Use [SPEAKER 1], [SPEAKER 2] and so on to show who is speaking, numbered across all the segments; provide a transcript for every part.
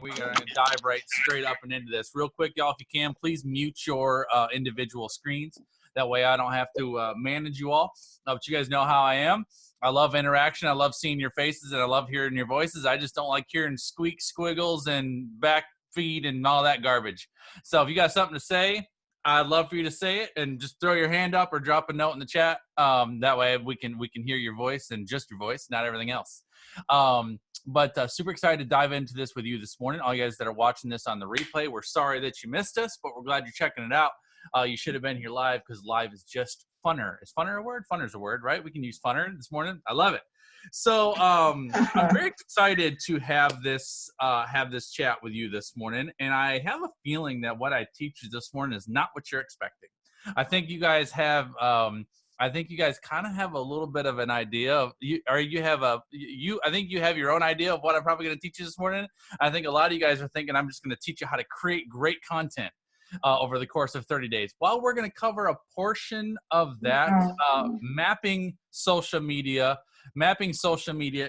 [SPEAKER 1] We are going to dive right straight up and into this. Real quick, y'all, if you can, please mute your individual screens. That way I don't have to manage you all. But you guys know how I am. I love interaction. I love seeing your faces, and I love hearing your voices. I just don't like hearing squeak, squiggles, and back feed and all that garbage. So if you got something to say, I'd love for you to say it, and just throw your hand up or drop a note in the chat. That way we can hear your voice, and just your voice, not everything else. But super excited to dive into this with you this morning. All you guys that are watching this on the replay, we're sorry that you missed us, but we're glad you're checking it out. You should have been here live, because live is just funner. Is funner a word? Funner's a word, right? We can use funner this morning. I love it. So I'm very excited to have this chat with you this morning, and I have a feeling that what I teach you this morning is not what you're expecting. I think you guys have. I think you guys kind of have a little bit of an idea of I think you have your own idea of what I'm probably going to teach you this morning. I think a lot of you guys are thinking I'm just going to teach you how to create great content over the course of 30 days. While we're going to cover a portion of that, mapping social media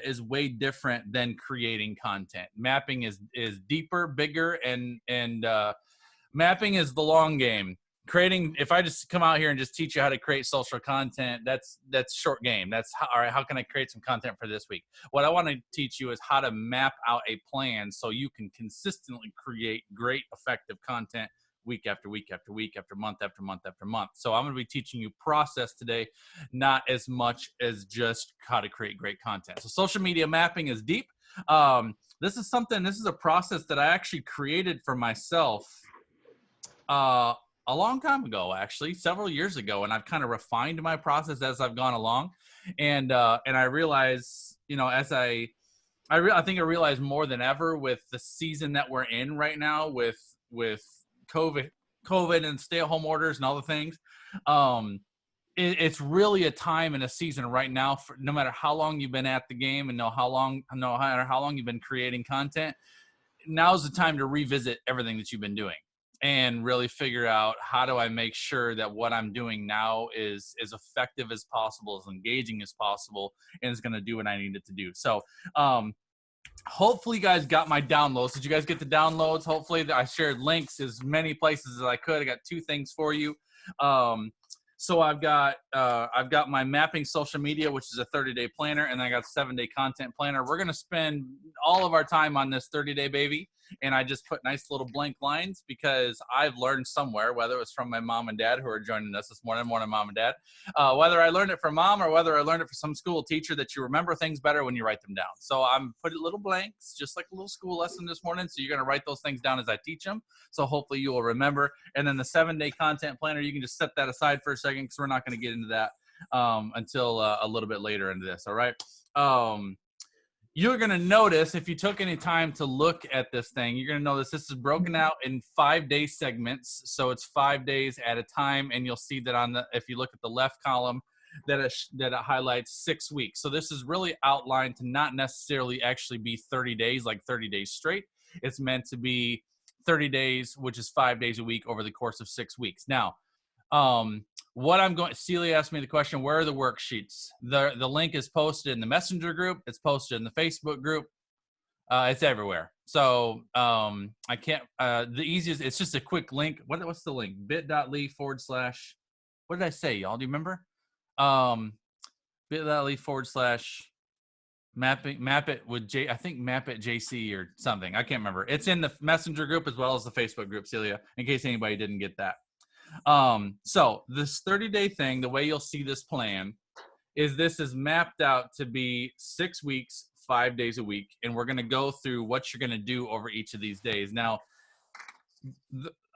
[SPEAKER 1] is way different than creating content. Mapping is deeper, bigger, and mapping is the long game. Creating, if I just come out here and just teach you how to create social content, that's short game. That's all right. How can I create some content for this week? What I want to teach you is how to map out a plan so you can consistently create great, effective content week after week after week after month after month after month. So I'm going to be teaching you process today, not as much as just how to create great content. So social media mapping is deep. This is a process that I actually created for myself a long time ago, actually, several years ago, and I've kind of refined my process as I've gone along, and I realize, as I think I realize more than ever with the season that we're in right now, with COVID and stay-at-home orders and all the things, it's really a time and a season right now. For no matter how long you've been at the game and no matter how long you've been creating content, now's the time to revisit everything that you've been doing and really figure out, how do I make sure that what I'm doing now is as effective as possible, as engaging as possible, and is going to do what I need it to do. So hopefully you guys got my downloads. Did you guys get the downloads? Hopefully I shared links as many places as I could. I got 2 things for you. So I've got my mapping social media, which is a 30-day planner, and I got a 7-day content planner. We're going to spend all of our time on this 30-day baby, and I just put nice little blank lines because I've learned somewhere, whether it was from my mom and dad who are joining us this morning, mom and dad, whether I learned it from mom or whether I learned it from some school teacher, that you remember things better when you write them down. So I'm putting little blanks, just like a little school lesson this morning. So you're going to write those things down as I teach them. So hopefully you will remember. And then the 7-day content planner, you can just set that aside for a second, because we're not going to get into that until a little bit later into this. All right. You're going to notice, if you took any time to look at this thing, you're going to notice this is broken out in 5-day segments. So it's 5 days at a time. And you'll see that if you look at the left column, that it highlights 6 weeks. So this is really outlined to not necessarily actually be 30 days, like 30 days straight. It's meant to be 30 days, which is 5 days a week over the course of 6 weeks. Now, Celia asked me the question, where are the worksheets? The link is posted in the Messenger group. It's posted in the Facebook group. It's everywhere. So I can't, the easiest, it's just a quick link. What's the link? bit.ly/ what did I say, y'all? Do you remember? bit.ly/ map it with I think map it JC or something. I can't remember. It's in the Messenger group as well as the Facebook group, Celia, in case anybody didn't get that. So this 30-day thing, the way you'll see this plan is this is mapped out to be 6 weeks, 5 days a week. And we're going to go through what you're going to do over each of these days. Now,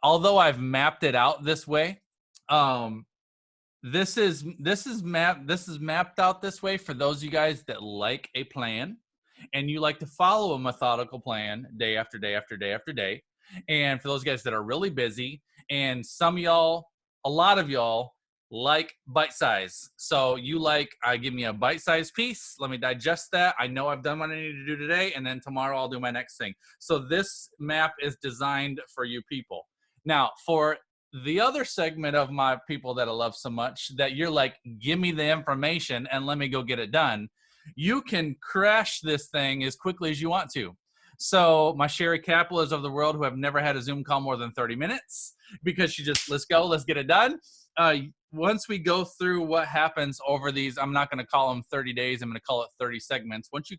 [SPEAKER 1] although I've mapped it out this way, this is mapped out this way for those of you guys that like a plan and you like to follow a methodical plan day after day after day after day. And for those guys that are really busy, and a lot of y'all like bite size. So you give me a bite size piece. Let me digest that. I know I've done what I need to do today. And then tomorrow I'll do my next thing. So this map is designed for you people. Now, for the other segment of my people that I love so much, that you're like, give me the information and let me go get it done. You can crash this thing as quickly as you want to. So my Sherry Capilas of the world who have never had a Zoom call more than 30 minutes because she just, let's go, let's get it done. Once we go through what happens over these, I'm not going to call them 30 days. I'm going to call it 30 segments. Once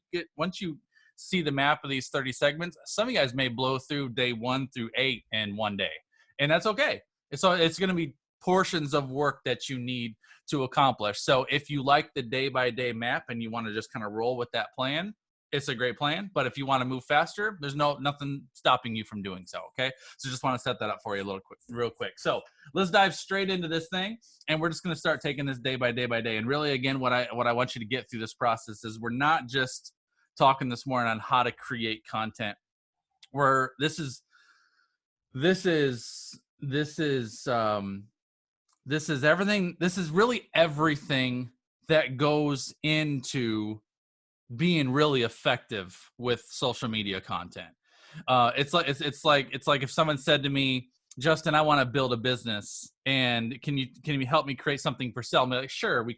[SPEAKER 1] you see the map of these 30 segments, some of you guys may blow through day 1 through 8 in one day, and that's okay. So it's going to be portions of work that you need to accomplish. So if you like the day-by-day map and you want to just kind of roll with that plan, it's a great plan. But if you want to move faster, there's nothing stopping you from doing so. Okay. So just want to set that up for you real quick. So let's dive straight into this thing, and we're just going to start taking this day by day by day. And really, again, what I want you to get through this process is we're not just talking this morning on how to create content. This is everything. This is really everything that goes into being really effective with social media content. It's like if someone said to me, Justin, I want to build a business, and can you help me create something for sale? I'm like, sure, we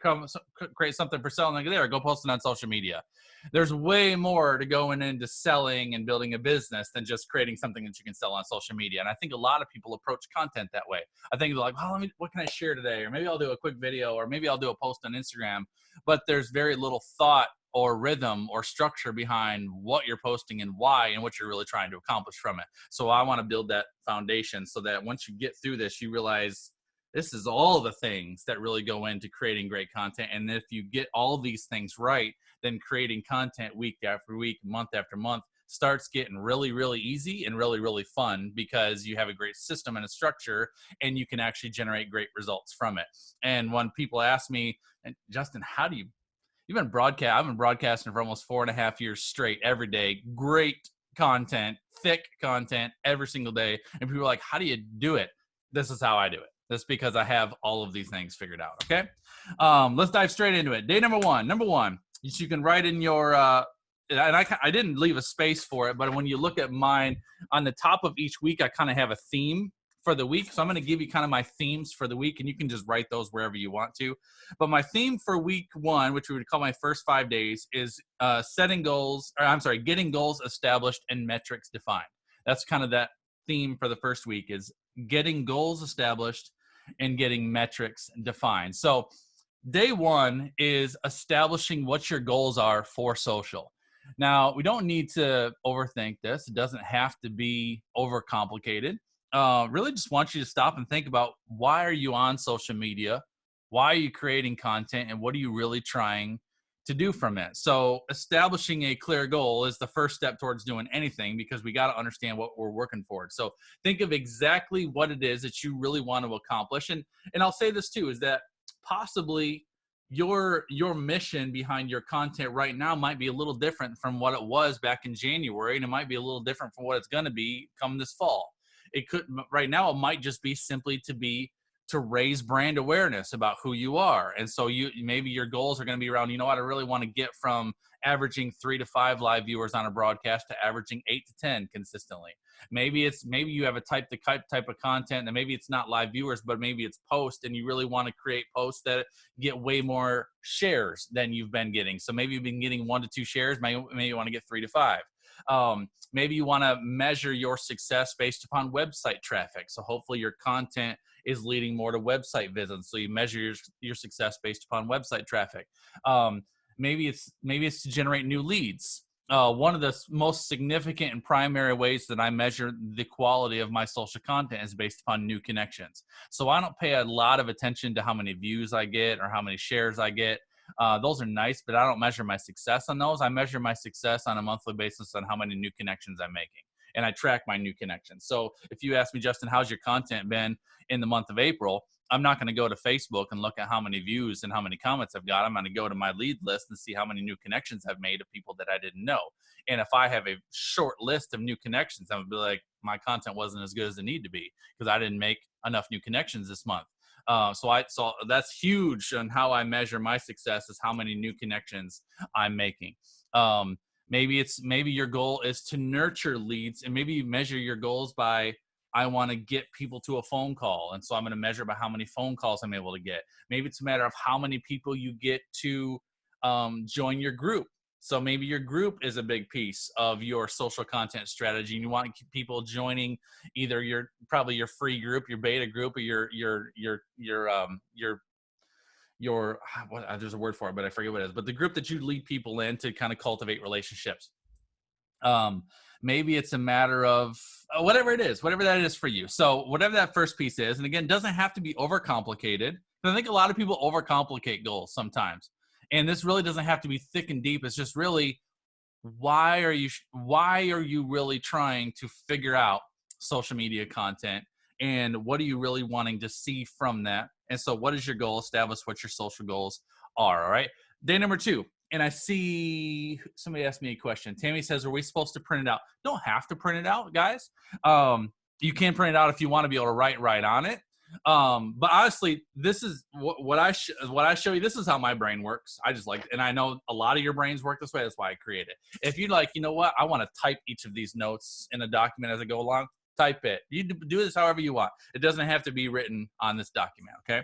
[SPEAKER 1] create something for sale, and like, there, go post it on social media. There's way more to going into selling and building a business than just creating something that you can sell on social media. And I think a lot of people approach content that way. I think they're like, oh, what can I share today? Or maybe I'll do a quick video, or maybe I'll do a post on Instagram. But there's very little thought or rhythm or structure behind what you're posting and why and what you're really trying to accomplish from it. So I want to build that foundation so that once you get through this, you realize this is all the things that really go into creating great content. And if you get all these things right, then creating content week after week, month after month starts getting really, really easy and really, really fun because you have a great system and a structure, and you can actually generate great results from it. And when people ask me, Justin, how do you I've been broadcasting for almost 4.5 years straight, every day. Great content, thick content every single day. And people are like, how do you do it? This is how I do it. That's because I have all of these things figured out. Okay. Let's dive straight into it. Day number one, you can write in your, and I didn't leave a space for it, but when you look at mine on the top of each week, I kind of have a theme for the week. So I'm going to give you kind of my themes for the week, and you can just write those wherever you want to. But my theme for week 1, which we would call my first 5 days, is getting goals established and metrics defined. That's kind of that theme for the first week, is getting goals established and getting metrics defined. So day 1 is establishing what your goals are for social. Now, we don't need to overthink this. It doesn't have to be overcomplicated. Really just want you to stop and think about, why are you on social media? Why are you creating content? And what are you really trying to do from it? So establishing a clear goal is the first step towards doing anything, because we got to understand what we're working for. So think of exactly what it is that you really want to accomplish. And I'll say this too, is that possibly your mission behind your content right now might be a little different from what it was back in January. And it might be a little different from what it's going to be come this fall. It could, right now, it might just be simply to raise brand awareness about who you are. And so maybe your goals are going to be around, I really want to get from averaging 3 to 5 live viewers on a broadcast to averaging 8 to 10 consistently. Maybe you have a type of content, and maybe it's not live viewers, but maybe it's posts, and you really want to create posts that get way more shares than you've been getting. So maybe you've been getting 1 to 2 shares. Maybe you want to get 3 to 5. Maybe you want to measure your success based upon website traffic. So hopefully your content is leading more to website visits. So you measure your success based upon website traffic. Maybe it's to generate new leads. One of the most significant and primary ways that I measure the quality of my social content is based upon new connections. So I don't pay a lot of attention to how many views I get or how many shares I get. Those are nice, but I don't measure my success on those. I measure my success on a monthly basis on how many new connections I'm making. And I track my new connections. So if you ask me, Justin, how's your content been in the month of April? I'm not going to go to Facebook and look at how many views and how many comments I've got. I'm going to go to my lead list and see how many new connections I've made of people that I didn't know. And if I have a short list of new connections, I'm going to be like, my content wasn't as good as it needed to be because I didn't make enough new connections this month. So that's huge on how I measure my success, is how many new connections I'm making. Maybe your goal is to nurture leads, and maybe you measure your goals by, I want to get people to a phone call. And so I'm going to measure by how many phone calls I'm able to get. Maybe it's a matter of how many people you get to join your group. So maybe your group is a big piece of your social content strategy, and you want people joining either probably your free group, your beta group, or there's a word for it, but I forget what it is. But the group that you lead people in to kind of cultivate relationships. Maybe it's a matter of whatever that is for you. So whatever that first piece is, and again, doesn't have to be overcomplicated. I think a lot of people overcomplicate goals sometimes, and this really doesn't have to be thick and deep. It's just really, why are you really trying to figure out social media content, and what are you really wanting to see from that? And so what is your goal? Establish what your social goals are. All right. Day number 2. And I see somebody asked me a question. Tammy says, are we supposed to print it out? Don't have to print it out, guys. You can print it out if you want to be able to write right on it. But honestly, this is what I show you. This is how my brain works. I just like, and I know a lot of your brains work this way. That's why I create it. If you like, you know what, I want to type each of these notes in a document as I go along, type it. You do this however you want. It doesn't have to be written on this document. Okay.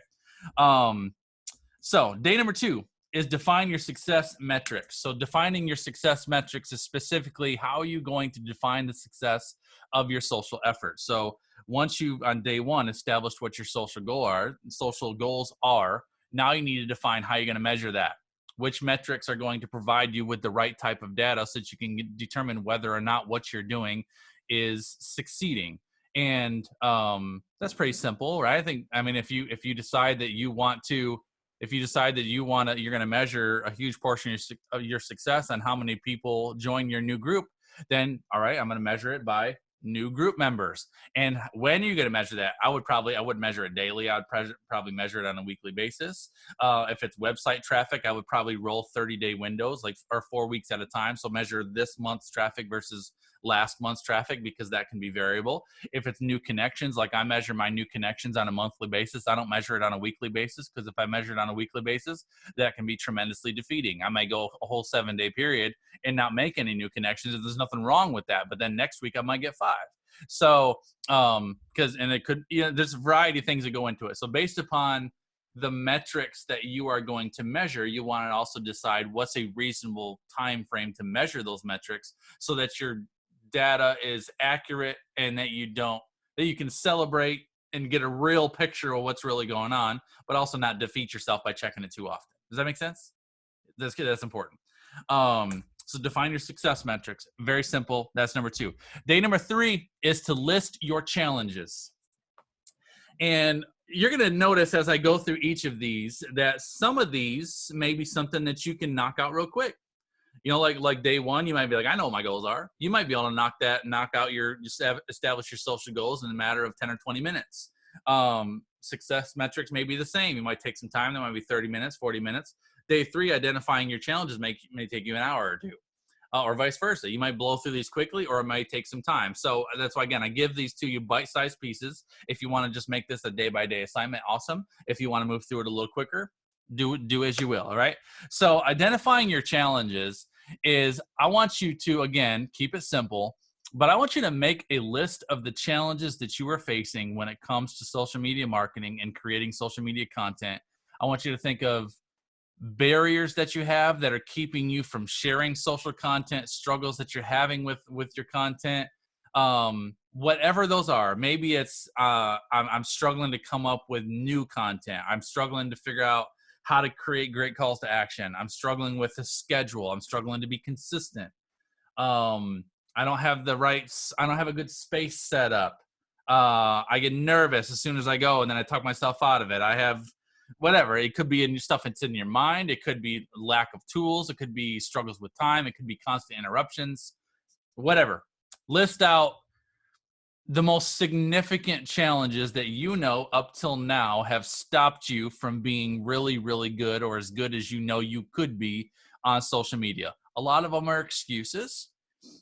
[SPEAKER 1] So day number 2 is define your success metrics. So defining your success metrics is specifically how are you going to define the success of your social effort. So once you, on day 1, established what your social goals are, now you need to define how you're going to measure that. Which metrics are going to provide you with the right type of data so that you can determine whether or not what you're doing is succeeding. And that's pretty simple, right? I mean, if you decide that you want to, you're going to measure a huge portion of your success on how many people join your new group, then all right, I'm going to measure it by new group members. And when are you going to measure that? I wouldn't measure it daily. I would probably measure it on a weekly basis. If it's website traffic, I would probably roll 30-day windows, or 4 weeks at a time. So measure this month's traffic versus last month's traffic, because that can be variable. If it's new connections, like I measure my new connections on a monthly basis. I don't measure it on a weekly basis, because if I measure it on a weekly basis, that can be tremendously defeating. I may go a whole 7-day period and not make any new connections, and there's nothing wrong with that. But then next week I might get 5. So, it could, there's a variety of things that go into it. So based upon the metrics that you are going to measure, you want to also decide what's a reasonable time frame to measure those metrics, so that your data is accurate and that you can celebrate and get a real picture of what's really going on, but also not defeat yourself by checking it too often. Does that make sense? That's good. That's important. So define your success metrics. Very simple. That's number 2. Day number 3 is to list your challenges. And you're going to notice as I go through each of these that some of these may be something that you can knock out real quick. Like day 1, you might be like, I know what my goals are. You might be able to establish your social goals in a matter of 10 or 20 minutes. Success metrics may be the same. You might take some time. That might be 30 minutes, 40 minutes. Day 3, identifying your challenges may take you an hour or 2, or vice versa. You might blow through these quickly, or it might take some time. So that's why, again, I give these to you bite-sized pieces. If you want to just make this a day-by-day assignment, awesome. If you want to move through it a little quicker, do as you will. All right. So identifying your challenges is, I want you to, again, keep it simple, but I want you to make a list of the challenges that you are facing when it comes to social media marketing and creating social media content. I want you to think of barriers that you have that are keeping you from sharing social content, struggles that you're having with your content, whatever those are. Maybe it's I'm struggling to come up with new content. I'm struggling to figure out how to create great calls to action. I'm struggling with a schedule. I'm struggling to be consistent. I don't have a good space set up. I get nervous as soon as I go, and then I talk myself out of it. I have whatever. It could be stuff that's in your mind. It could be lack of tools. It could be struggles with time. It could be constant interruptions, whatever. List out the most significant challenges that up till now have stopped you from being really, really good, or as good as you could be on social media. A lot of them are excuses,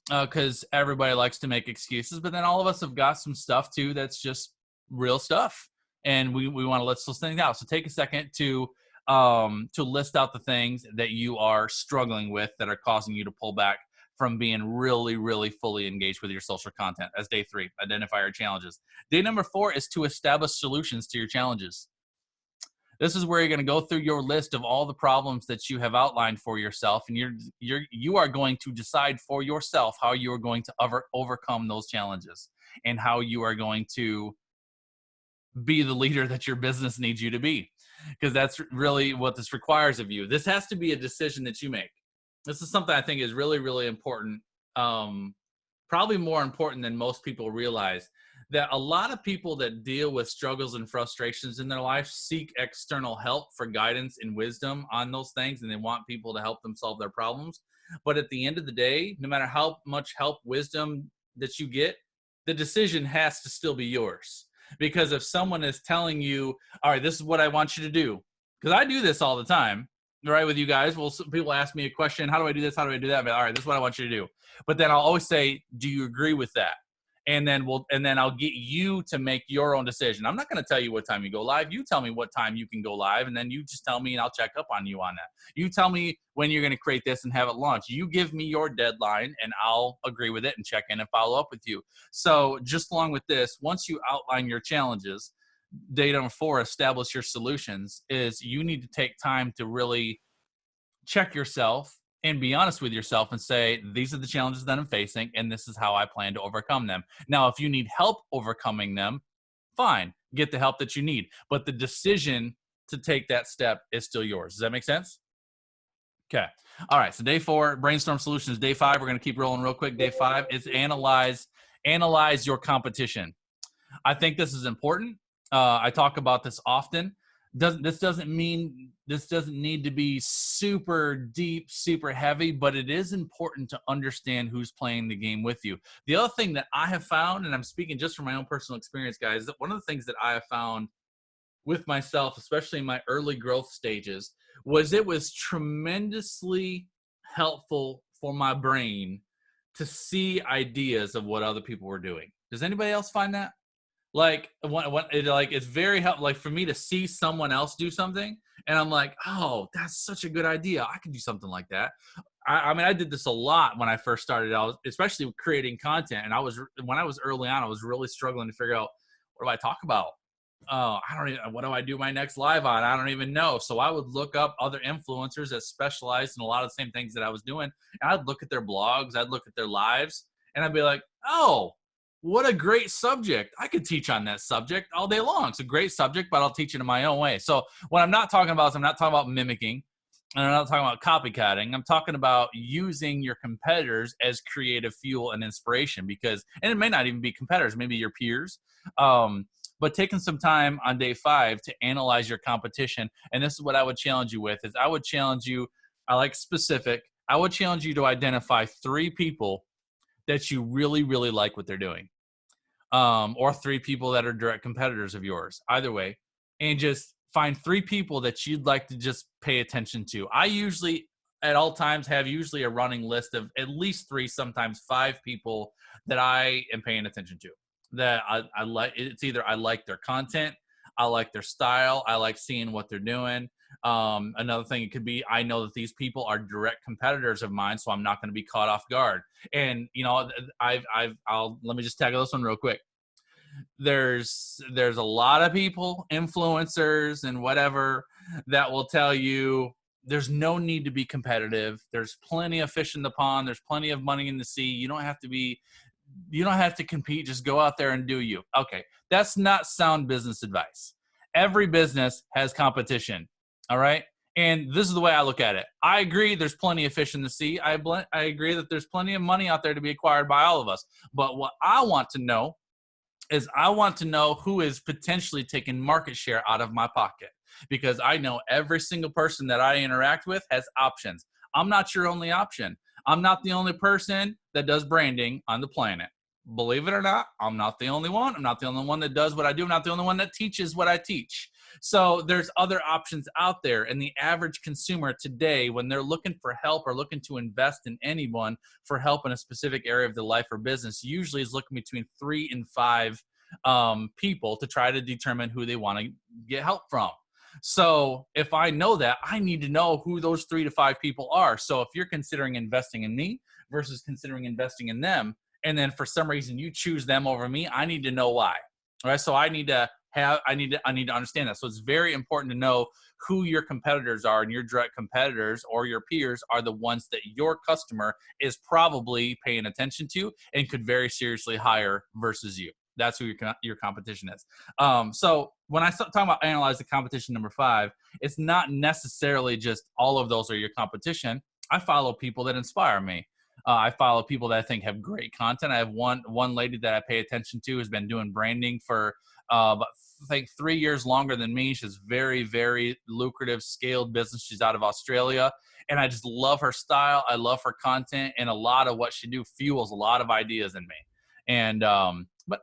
[SPEAKER 1] because everybody likes to make excuses, but then all of us have got some stuff too that's just real stuff. And we want to list those things out. So take a second to list out the things that you are struggling with that are causing you to pull back from being really, really fully engaged with your social content. That's day 3, identify your challenges. Day number 4 is to establish solutions to your challenges. This is where you're going to go through your list of all the problems that you have outlined for yourself, and you are going to decide for yourself how you are going to overcome those challenges and how you are going to be the leader that your business needs you to be, because that's really what this requires of you. This has to be a decision that you make. This is something I think is really, really important. Probably more important than most people realize, that a lot of people that deal with struggles and frustrations in their life seek external help for guidance and wisdom on those things, and they want people to help them solve their problems. But at the end of the day, no matter how much help, wisdom that you get, the decision has to still be yours. Because if someone is telling you, all right, this is what I want you to do, because I do this all the time, right, with you guys. Well, some people ask me a question, how do I do this? How do I do that? But, all right, this is what I want you to do. But then I'll always say, do you agree with that? And then I'll get you to make your own decision. I'm not going to tell you what time you go live. You tell me what time you can go live, and then you just tell me, and I'll check up on you on that. You tell me when you're going to create this and have it launched. You give me your deadline, and I'll agree with it and check in and follow up with you. So just along with this, once you outline your challenges, day number 4, establish your solutions, is you need to take time to really check yourself and be honest with yourself and say, these are the challenges that I'm facing, and this is how I plan to overcome them. Now, if you need help overcoming them, fine, get the help that you need. But the decision to take that step is still yours. Does that make sense? Okay. All right. So day 4, brainstorm solutions. Day 5, we're going to keep rolling real quick. Day 5 is analyze your competition. I think this is important. I talk about this often. This doesn't need to be super deep, super heavy, but it is important to understand who's playing the game with you. The other thing that I have found, and I'm speaking just from my own personal experience, guys, that one of the things that I have found with myself, especially in my early growth stages, was it was tremendously helpful for my brain to see ideas of what other people were doing. Does anybody else find that? Like it's very helpful, like for me to see someone else do something, and I'm like, oh, that's such a good idea. I could do something like that. I mean, I did this a lot when I first started out, especially with creating content. And when I was early on, I was really struggling to figure out, what do I talk about? What do I do my next live on? I don't even know. So I would look up other influencers that specialized in a lot of the same things that I was doing. And I'd look at their blogs, I'd look at their lives, and I'd be like, oh, what a great subject. I could teach on that subject all day long. It's a great subject, but I'll teach it in my own way. So what I'm not talking about is I'm not talking about mimicking, and I'm not talking about copycatting. I'm talking about using your competitors as creative fuel and inspiration, and it may not even be competitors, maybe your peers. But taking some time on day 5 to analyze your competition. And this is what I would challenge you with, is I would challenge you, I would challenge you to identify 3 people that you really, really like what they're doing. Or 3 people that are direct competitors of yours, either way, and just find 3 people that you'd like to just pay attention to. I usually, at all times, have usually a running list of at least 3, sometimes 5 people that I am paying attention to. That I like. It's either I like their content, I like their style, I like seeing what they're doing. Another thing, it could be, I know that these people are direct competitors of mine, so I'm not going to be caught off guard. And let me just tackle this one real quick. There's a lot of people, influencers and whatever, that will tell you there's no need to be competitive. There's plenty of fish in the pond. There's plenty of money in the sea. You don't have to compete. Just go out there and do you. Okay. That's not sound business advice. Every business has competition. All right. And this is the way I look at it. I agree there's plenty of fish in the sea. I agree that there's plenty of money out there to be acquired by all of us. But what I want to know is who is potentially taking market share out of my pocket, because I know every single person that I interact with has options. I'm not your only option. I'm not the only person that does branding on the planet. Believe it or not, I'm not the only one. I'm not the only one that does what I do. I'm not the only one that teaches what I teach. So there's other options out there. And the average consumer today, when they're looking for help or looking to invest in anyone for help in a specific area of their life or business, usually is looking between 3 and 5 people to try to determine who they want to get help from. So if I know that, I need to know who those 3 to 5 people are. So if you're considering investing in me versus considering investing in them, and then for some reason you choose them over me, I need to know why. All right. So I need to I need to understand that. So it's very important to know who your competitors are, and your direct competitors or your peers are the ones that your customer is probably paying attention to and could very seriously hire versus you. That's who your competition is. So when I talk about analyze the competition number 5, it's not necessarily just all of those are your competition. I follow people that inspire me. I follow people that I think have great content. I have one lady that I pay attention to has been doing branding for I think 3 years longer than me. She's very, very lucrative, scaled business. She's out of Australia, and I just love her style. I love her content, and a lot of what she do fuels a lot of ideas in me. And I'm not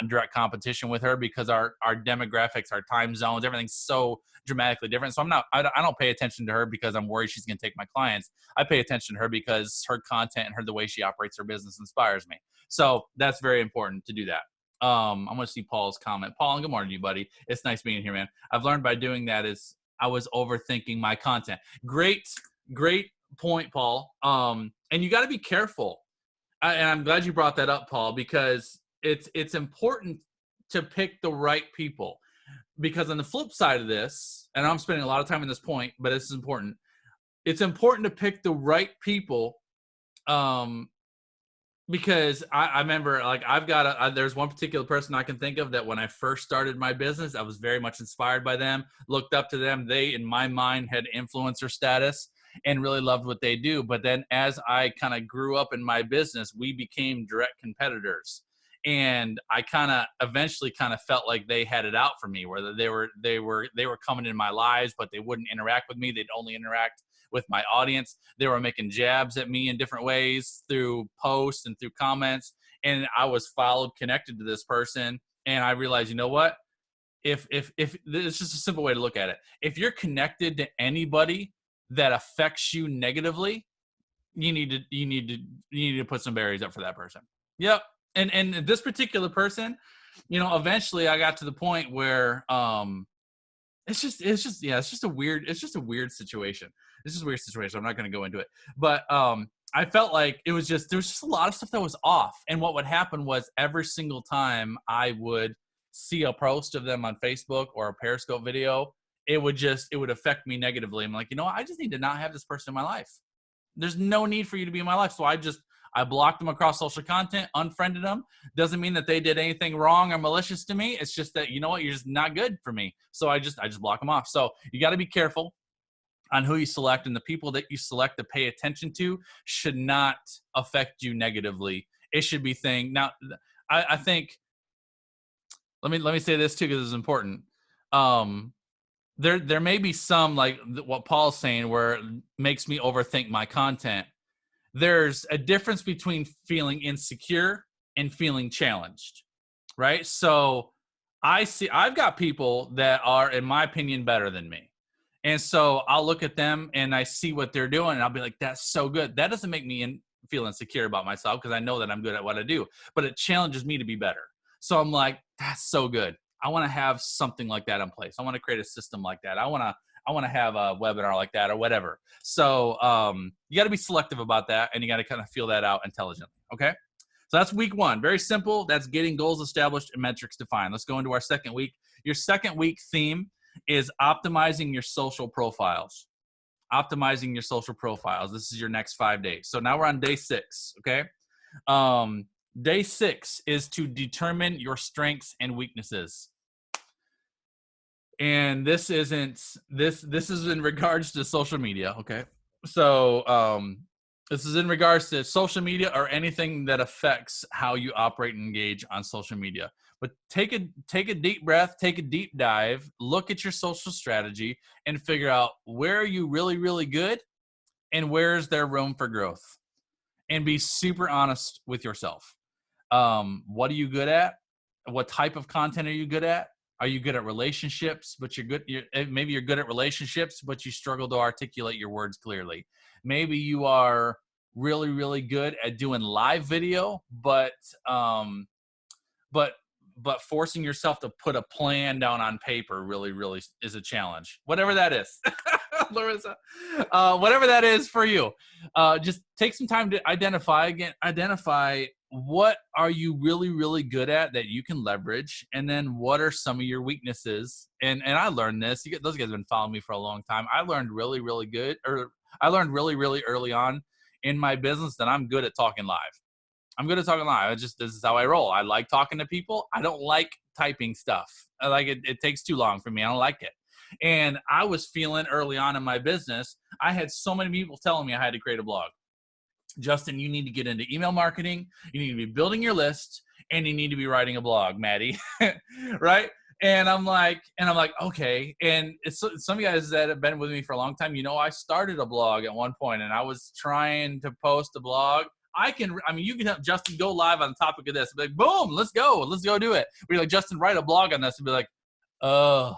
[SPEAKER 1] in direct competition with her because our demographics, our time zones, everything's so dramatically different. So I don't pay attention to her because I'm worried she's going to take my clients. I pay attention to her because her content and the way she operates her business inspires me. So that's very important to do that. I'm going to see Paul's comment. Paul, good morning to you, buddy. It's nice being here, man. I've learned by doing that is I was overthinking my content. Great point, Paul. And you got to be careful. And I'm glad you brought that up, Paul, because it's important to pick the right people. Because on the flip side of this, and I'm spending a lot of time on this point, but this is important. It's important to pick the right people, because I remember, like, there's one particular person I can think of that when I first started my business, I was very much inspired by them, looked up to them. They, in my mind, had influencer status and really loved what they do. But then as I kind of grew up in my business, we became direct competitors. And I kind of eventually kind of felt like they had it out for me, where they were coming in my lives, but they wouldn't interact with me. They'd only interact with my audience. They were making jabs at me in different ways through posts and through comments. And I was connected to this person. And I realized, you know what? If it's just a simple way to look at it. If you're connected to anybody that affects you negatively, you need to put some barriers up for that person. Yep. And this particular person, eventually I got to the point where it's just a weird situation. It's just a weird situation. I'm not going to go into it, but I felt like there was just a lot of stuff that was off. And what would happen was every single time I would see a post of them on Facebook or a Periscope video, it would affect me negatively. I'm like, I just need to not have this person in my life. There's no need for you to be in my life. So I blocked them across social content, unfriended them. Doesn't mean that they did anything wrong or malicious to me. It's just that, you're just not good for me. So I just block them off. So you got to be careful on who you select, and the people that you select to pay attention to should not affect you negatively. It should be now. I think, let me say this too, because it's important. There may be some, like what Paul's saying, where it makes me overthink my content. There's a difference between feeling insecure and feeling challenged, right? So I've got people that are, in my opinion, better than me. And so I'll look at them and I see what they're doing and I'll be like, that's so good. That doesn't make me feel insecure about myself because I know that I'm good at what I do, but it challenges me to be better. So I'm like, that's so good. I want to have something like that in place. I want to create a system like that. I want to have a webinar like that or whatever. So you got to be selective about that, and you got to kind of feel that out intelligently. Okay. So that's week 1. Very simple. That's getting goals established and metrics defined. Let's go into our second week. Your second week theme is optimizing your social profiles. Optimizing your social profiles. This is your next 5 days. So now we're on day 6. Okay. Day 6 is to determine your strengths and weaknesses. And this is in regards to social media. Okay. So, this is in regards to social media or anything that affects how you operate and engage on social media. But take a deep breath, take a deep dive, look at your social strategy and figure out where are you really, really good and where is there room for growth, and be super honest with yourself. What are you good at? What type of content are you good at? Are you good at relationships, but maybe you're good at relationships, but you struggle to articulate your words clearly. Maybe you are really, really good at doing live video, but forcing yourself to put a plan down on paper really, really is a challenge. Whatever that is. Whatever that is for you. Just take some time to identify what are you really, really good at that you can leverage? And then what are some of your weaknesses? And I learned this. Those guys have been following me for a long time. I learned really, really good, or I learned really, really early on in my business that I'm good at talking live. I'm good at talking live. This is how I roll. I like talking to people. I don't like typing stuff. I like it. It takes too long for me. I don't like it. And I was feeling early on in my business, I had so many people telling me I had to create a blog. Justin, you need to get into email marketing. You need to be building your list, and you need to be writing a blog, Maddie. Right? And I'm like, okay. And it's some of you guys that have been with me for a long time, I started a blog at one point, and I was trying to post a blog. You can have Justin go live on the topic of this. Be like, boom, let's go do it. We're like, Justin, write a blog on this, and be like, oh,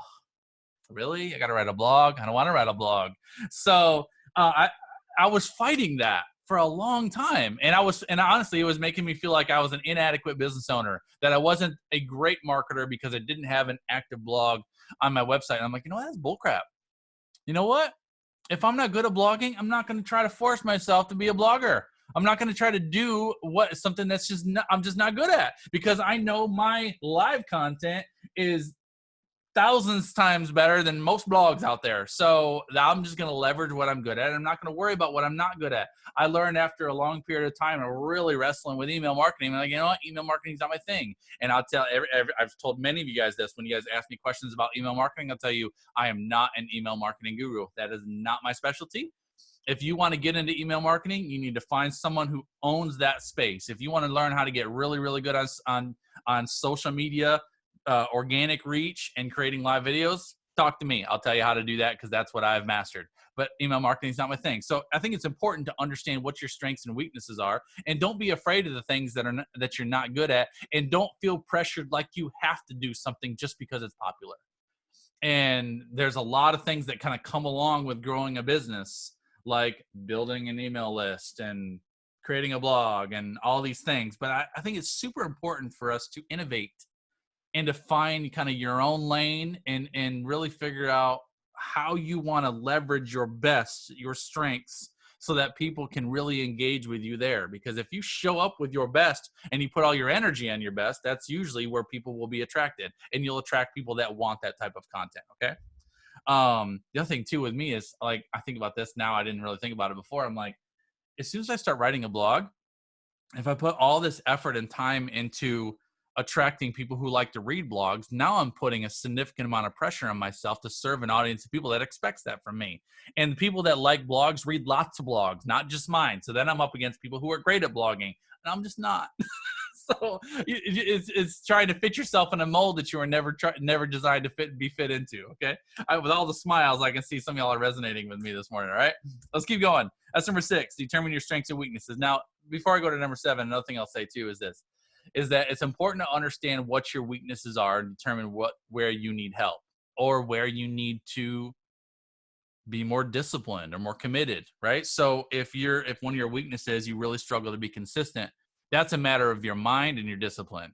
[SPEAKER 1] really? I got to write a blog? I don't want to write a blog. So I was fighting that for a long time. And honestly, it was making me feel like I was an inadequate business owner, that I wasn't a great marketer because I didn't have an active blog on my website. And I'm like, that's bullcrap. You know what? If I'm not good at blogging, I'm not going to try to force myself to be a blogger. I'm not going to try to do something that's I'm just not good at, because I know my live content is thousands times better than most blogs out there. So I'm just going to leverage what I'm good at. I'm not going to worry about what I'm not good at. I learned after a long period of time of really wrestling with email marketing. I'm like, you know what? Email marketing is not my thing. And I'll tell I've told many of you guys this. When you guys ask me questions about email marketing, I'll tell you, I am not an email marketing guru. That is not my specialty. If you want to get into email marketing, you need to find someone who owns that space. If you want to learn how to get really, really good on social media, organic reach, and creating live videos, talk to me. I'll tell you how to do that, because that's what I've mastered. But email marketing is not my thing. So I think it's important to understand what your strengths and weaknesses are, and don't be afraid of the things that you're not good at, and don't feel pressured like you have to do something just because it's popular. And there's a lot of things that kind of come along with growing a business, like building an email list and creating a blog and all these things. But I think it's super important for us to innovate and to find kind of your own lane, and really figure out how you want to leverage your strengths, so that people can really engage with you there. Because if you show up with your best and you put all your energy on your best, that's usually where people will be attracted, and you'll attract people that want that type of content. Okay. The other thing too with me is, like, I think about this now. I didn't really think about it before. I'm like, as soon as I start writing a blog, if I put all this effort and time into attracting people who like to read blogs, now I'm putting a significant amount of pressure on myself to serve an audience of people that expects that from me. And the people that like blogs read lots of blogs, not just mine. So then I'm up against people who are great at blogging, and I'm just not. So it's trying to fit yourself in a mold that you were never designed to be fit into. Okay. With all the smiles, I can see some of y'all are resonating with me this morning. All right, let's keep going. That's number 6. Determine your strengths and weaknesses. Now, before I go to number 7, another thing I'll say too is that it's important to understand what your weaknesses are and determine where you need help, or where you need to be more disciplined or more committed, right? So if one of your weaknesses, you really struggle to be consistent, that's a matter of your mind and your discipline.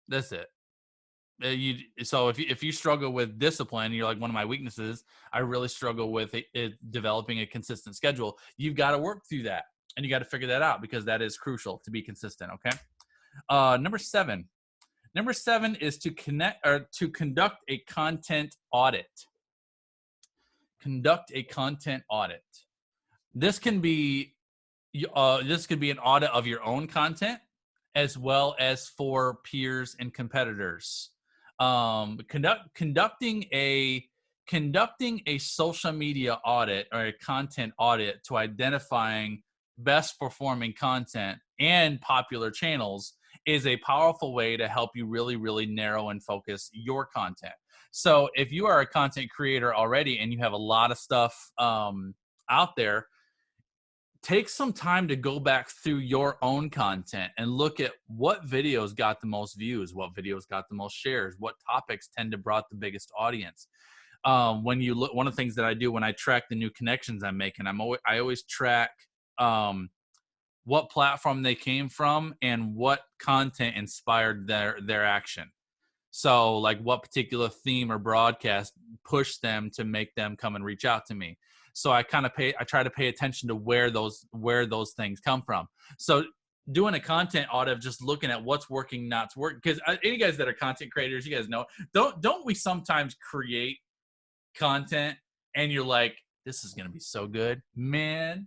[SPEAKER 1] That's it. So if you struggle with discipline, you're like, one of my weaknesses, I really struggle with developing a consistent schedule. You've got to work through that, and you got to figure that out, because that is crucial to be consistent. Okay. Number 7 is to conduct a content audit. Conduct a content audit. This can be an audit of your own content, as well as for peers and competitors. Conducting a social media audit, or a content audit, to identifying best performing content and popular channels is a powerful way to help you really, really narrow and focus your content. So if you are a content creator already and you have a lot of stuff out there, take some time to go back through your own content and look at what videos got the most views, what videos got the most shares, what topics tend to brought the biggest audience. When you look, one of the things that I do when I track the new connections I'm making, I always track what platform they came from and what content inspired their action. So like what particular theme or broadcast pushed them to make them come and reach out to me. So I try to pay attention to where those things come from. So doing a content audit of just looking at what's working, not working. Because any guys that are content creators, you guys know, don't we sometimes create content and you're like, this is gonna be so good, man.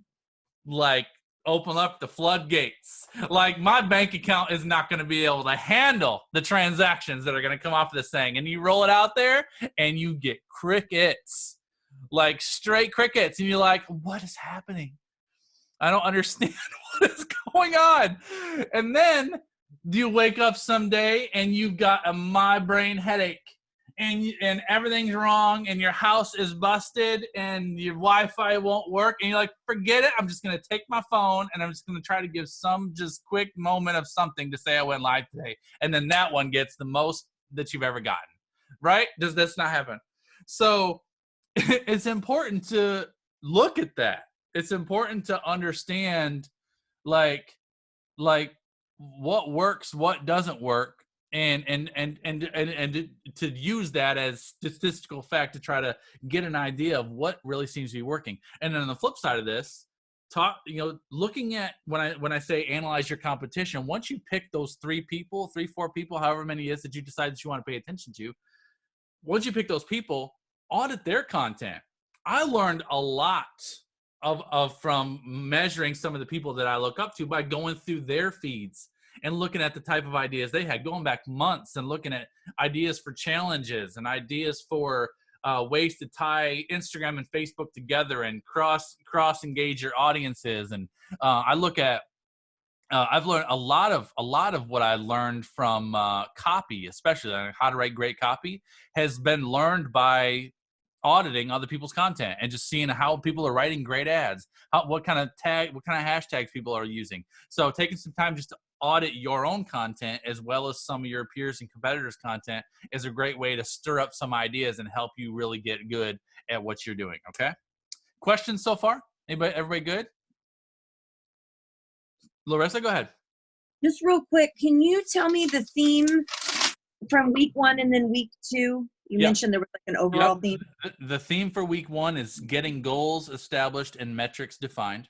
[SPEAKER 1] Like, open up the floodgates. Like, my bank account is not going to be able to handle the transactions that are going to come off this thing. And you roll it out there and you get crickets, like straight crickets. And you're like, what is happening? I don't understand what is going on. And then you wake up someday and you've got a migraine headache. And everything's wrong, and your house is busted, and your Wi-Fi won't work, and you're like, forget it, I'm just going to take my phone, and I'm just going to try to give some just quick moment of something to say I went live today. And then that one gets the most that you've ever gotten, right? Does this not happen? So it's important to look at that. It's important to understand, like what works, what doesn't work, and to use that as statistical fact to try to get an idea of what really seems to be working. And then on the flip side of this, looking at when I say analyze your competition, once you pick those 3, 4 people, however many it is that you decide that you want to pay attention to, once you pick those people, audit their content. I learned a lot of from measuring some of the people that I look up to by going through their feeds and looking at the type of ideas they had, going back months and looking at ideas for challenges and ideas for ways to tie Instagram and Facebook together and cross engage your audiences. And I look at I've learned a lot of what I learned from copy, especially how to write great copy, has been learned by auditing other people's content and just seeing how people are writing great ads, what kind of hashtags people are using. So taking some time just to audit your own content as well as some of your peers and competitors' content is a great way to stir up some ideas and help you really get good at what you're doing. Okay. Questions so far? Everybody good? Larissa, go ahead.
[SPEAKER 2] Just real quick, can you tell me the theme from week 1 and then week 2? You mentioned there was like an overall theme.
[SPEAKER 1] The theme for week 1 is getting goals established and metrics defined.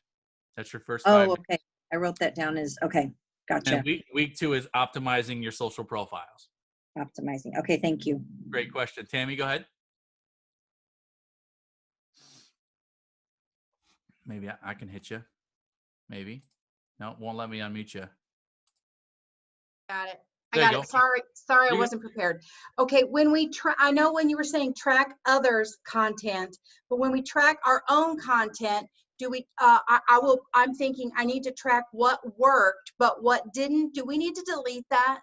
[SPEAKER 1] That's your first 5
[SPEAKER 2] minutes. Okay. I wrote that down as, okay. Gotcha.
[SPEAKER 1] And week 2 is optimizing your social profiles.
[SPEAKER 2] Optimizing. Okay. Thank you.
[SPEAKER 1] Great question. Tammy, go ahead. Maybe I can hit you. Maybe. No, it won't let me unmute you.
[SPEAKER 3] Got it. I got it. Sorry, I wasn't prepared. Okay, when we I know when you were saying track others' content, but when we track our own content, do we? I'm thinking I need to track what worked, but what didn't. Do we need to delete that?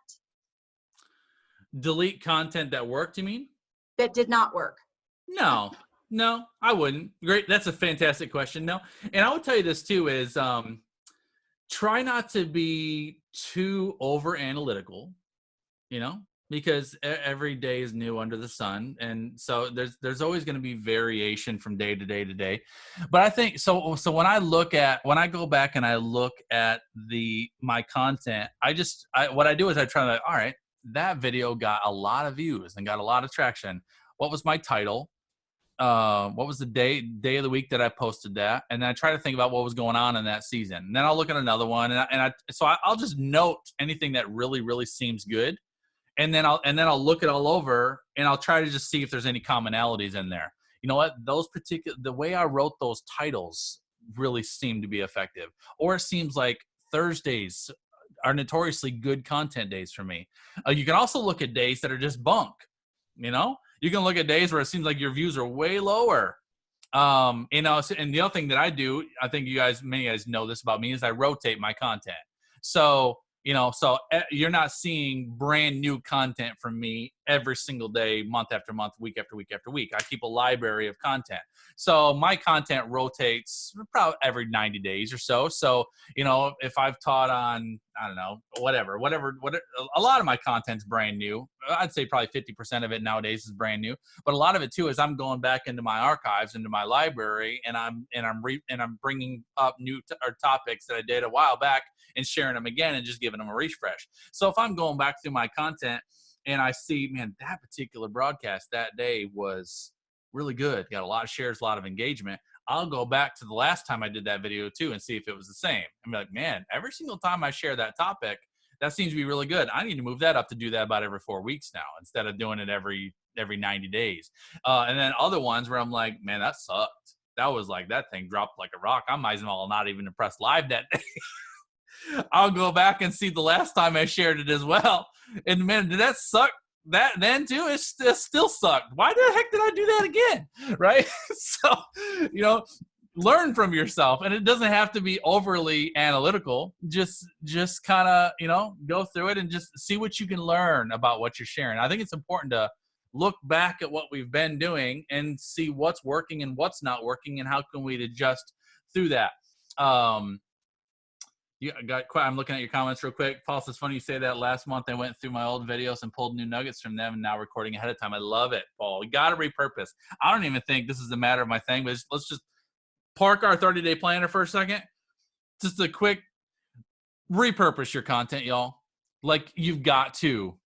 [SPEAKER 1] Delete content that worked, you mean?
[SPEAKER 3] That did not work.
[SPEAKER 1] No, I wouldn't. Great, that's a fantastic question. No, and I would tell you this too is try not to be too over analytical, because every day is new under the sun. And so there's always going to be variation from day to day to day. But I think, so when I go back and I look at my content, what I do is I try to, all right, that video got a lot of views and got a lot of traction. What was my title? What was the day of the week that I posted that? And then I try to think about what was going on in that season. And then I'll look at another one, so I'll just note anything that really, really seems good. And then I'll look it all over and I'll try to just see if there's any commonalities in there. You know what? The way I wrote those titles really seemed to be effective. Or it seems like Thursdays are notoriously good content days for me. You can also look at days that are just bunk, You can look at days where it seems like your views are way lower. And the other thing that I do, I think many of you guys know this about me, is I rotate my content. So you're not seeing brand new content from me every single day, month after month, week after week after week. I keep a library of content. So my content rotates probably every 90 days or so. So, if I've taught on, I don't know, whatever, a lot of my content's brand new. I'd say probably 50% of it nowadays is brand new. But a lot of it too is I'm going back into my archives, into my library, and I'm bringing up new topics that I did a while back and sharing them again and just giving them a refresh. So if I'm going back through my content and I see, man, that particular broadcast that day was really good, got a lot of shares, a lot of engagement, I'll go back to the last time I did that video too and see if it was the same. I'm like, man, every single time I share that topic, that seems to be really good. I need to move that up to do that about every 4 weeks now instead of doing it every 90 days. And then other ones where I'm like, man, that sucked. That was like, that thing dropped like a rock. I might as well not even press live that day. I'll go back and see the last time I shared it as well. And man, did that suck? That then too, it still sucked. Why the heck did I do that again? Right? So, learn from yourself, and it doesn't have to be overly analytical. Just kind of, go through it and just see what you can learn about what you're sharing. I think it's important to look back at what we've been doing and see what's working and what's not working and how can we adjust through that. I'm looking at your comments real quick. Paul says, funny you say that. Last month I went through my old videos and pulled new nuggets from them and now recording ahead of time. I love it, Paul. We got to repurpose. I don't even think this is a matter of my thing, but let's just park our 30-day planner for a second. Just a quick repurpose your content, y'all. Like, you've got to.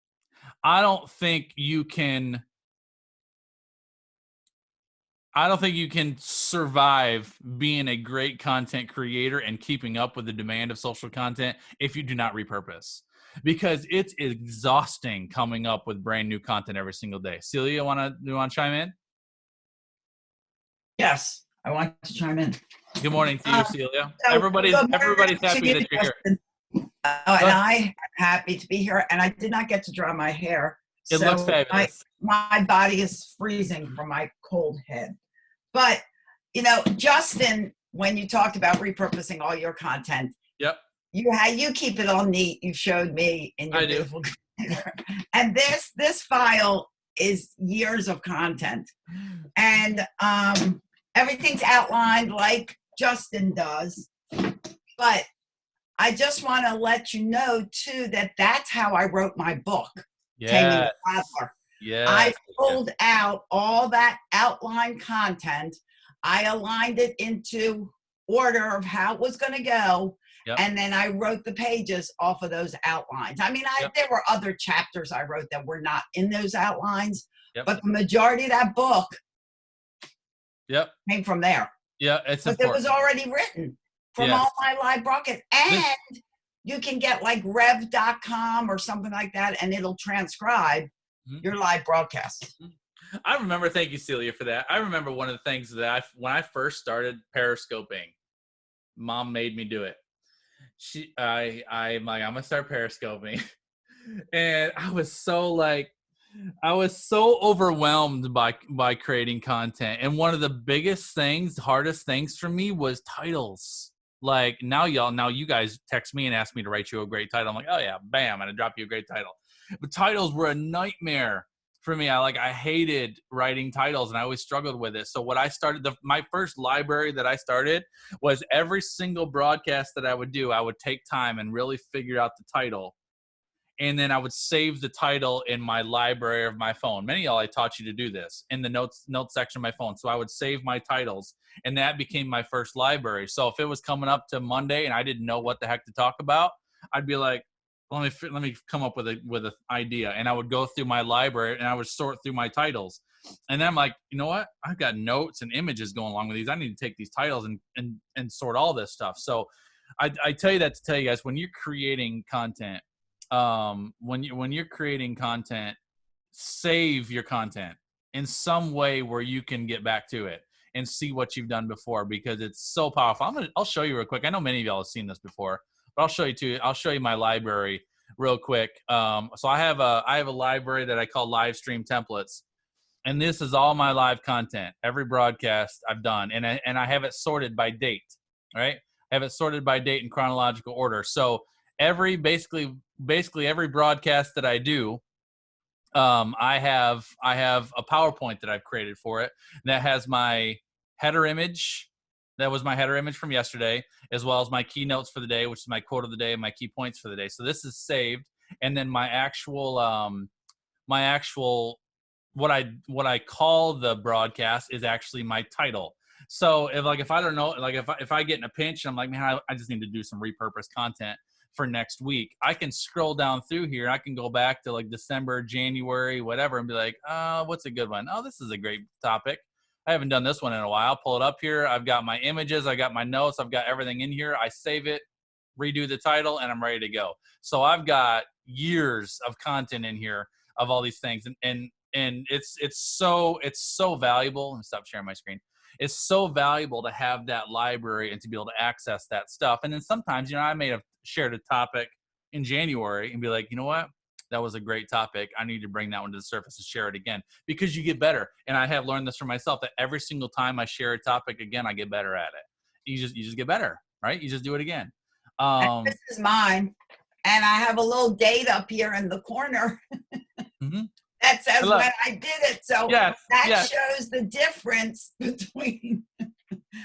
[SPEAKER 1] I don't think you can survive being a great content creator and keeping up with the demand of social content if you do not repurpose, because it's exhausting coming up with brand new content every single day. Celia, you want to chime in?
[SPEAKER 4] Yes, I want to chime in.
[SPEAKER 1] Good morning to you, Celia. Everybody's happy that you're here.
[SPEAKER 4] And I am happy to be here. And I did not get to dry my hair.
[SPEAKER 1] It looks fabulous.
[SPEAKER 4] My body is freezing from my cold head. But, Justin, when you talked about repurposing all your content,
[SPEAKER 1] yep,
[SPEAKER 4] you keep it all neat. You showed me in your beautiful computer. And this file is years of content. And everything's outlined like Justin does. But I just want to let you know, too, that that's how I wrote my book, Taming the Toddler.
[SPEAKER 1] Yeah,
[SPEAKER 4] I pulled out all that outline content. I aligned it into order of how it was going to go.
[SPEAKER 1] Yep.
[SPEAKER 4] And then I wrote the pages off of those outlines. I mean, there were other chapters I wrote that were not in those outlines, but the majority of that book came from there.
[SPEAKER 1] Yeah, it's
[SPEAKER 4] important. It was already written from all my live broadcasts. And you can get like rev.com or something like that, and it'll transcribe your live broadcast.
[SPEAKER 1] I remember, thank you, Celia, for that. I remember one of the things that when I first started Periscoping, Mom made me do it. I'm like, I'm gonna start Periscoping. And I was so overwhelmed by creating content. And one of the hardest things for me was titles. Like, now you guys text me and ask me to write you a great title. I'm like, oh yeah, bam, I'm gonna drop you a great title. But titles were a nightmare for me. I hated writing titles, and I always struggled with it. So what I started, my first library that I started was every single broadcast that I would do, I would take time and really figure out the title. And then I would save the title in my library of my phone. Many of y'all, I taught you to do this in the notes section of my phone. So I would save my titles, and that became my first library. So if it was coming up to Monday and I didn't know what the heck to talk about, I'd be like, let me come up with an idea. And I would go through my library and I would sort through my titles. And then I'm like, you know what? I've got notes and images going along with these. I need to take these titles and sort all this stuff. So I tell you that to tell you guys, when you're creating content, when you're creating content, save your content in some way where you can get back to it and see what you've done before, because it's so powerful. I'll show you real quick. I know many of y'all have seen this before, but I'll show you too. I'll show you my library real quick. So I have a library that I call live stream templates, and this is all my live content, every broadcast I've done, and I have it sorted by date. Right? I have it sorted by date in chronological order. So basically every broadcast that I do, I have a PowerPoint that I've created for it that has my header image. That was my header image from yesterday, as well as my keynotes for the day, which is my quote of the day and my key points for the day. So this is saved, and then my actual what I call the broadcast is actually my title. So if I don't know, like if I get in a pinch and I'm like, man, I just need to do some repurposed content for next week, I can scroll down through here. I can go back to like December, January, whatever, and be like, what's a good one? Oh, this is a great topic. I haven't done this one in a while. I'll pull it up here. I've got my images. I got my notes. I've got everything in here. I save it, redo the title, and I'm ready to go. So I've got years of content in here of all these things. And it's so valuable. Let me stop sharing my screen. It's so valuable to have that library and to be able to access that stuff. And then sometimes, you know, I may have shared a topic in January and be like, you know what? That was a great topic. I need to bring that one to the surface and share it again, because you get better. And I have learned this for myself, that every single time I share a topic again, I get better at it. You just get better, right? You just do it again.
[SPEAKER 4] And this is mine. And I have a little date up here in the corner that says when I did it. So that shows the difference between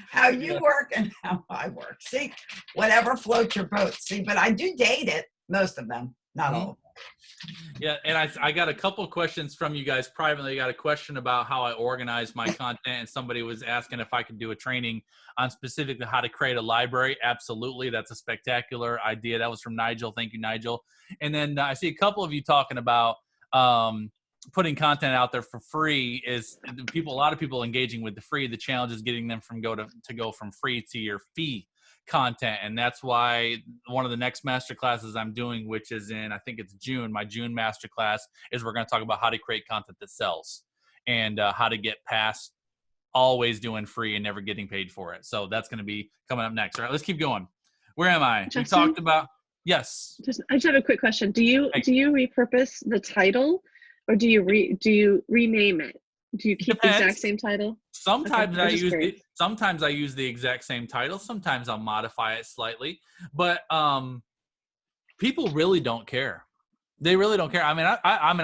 [SPEAKER 4] how you work and how I work. See, whatever floats your boat. See, but I do date it, most of them, not all of them.
[SPEAKER 1] Yeah, and I got a couple of questions from you guys privately. I got a question about how I organize my content, and somebody was asking if I could do a training on specifically how to create a library. Absolutely. That's a spectacular idea. That was from Nigel. Thank you, Nigel. And then I see a couple of you talking about putting content out there for free. Is a lot of people engaging with the free. The challenge is getting them to go from free to your fee content. And that's why one of the next master classes I'm doing, which is in, I think it's June, my June master class, is we're going to talk about how to create content that sells, and how to get past always doing free and never getting paid for it. So that's going to be coming up next. All right, let's keep going. Where am I?
[SPEAKER 5] Justin,
[SPEAKER 1] we talked about, yes.
[SPEAKER 5] I just have a quick question. Do you repurpose the title, or do you rename it? Do you keep the exact same title?
[SPEAKER 1] Sometimes sometimes I use the exact same title. Sometimes I'll modify it slightly, but people really don't care. They really don't care. I mean,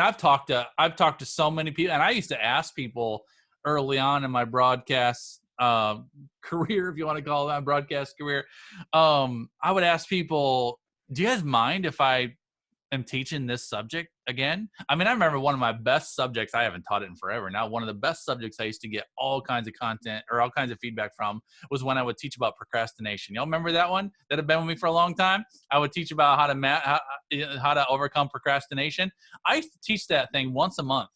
[SPEAKER 1] I've talked to so many people, and I used to ask people early on in my broadcast career, if you want to call it that, broadcast career. I would ask people, do you guys mind if I am teaching this subject again? I mean, I remember one of my best subjects, I haven't taught it in forever now, one of the best subjects I used to get all kinds of content or all kinds of feedback from was when I would teach about procrastination. Y'all remember that one that had been with me for a long time? I would teach about how to overcome procrastination. I used to teach that thing once a month.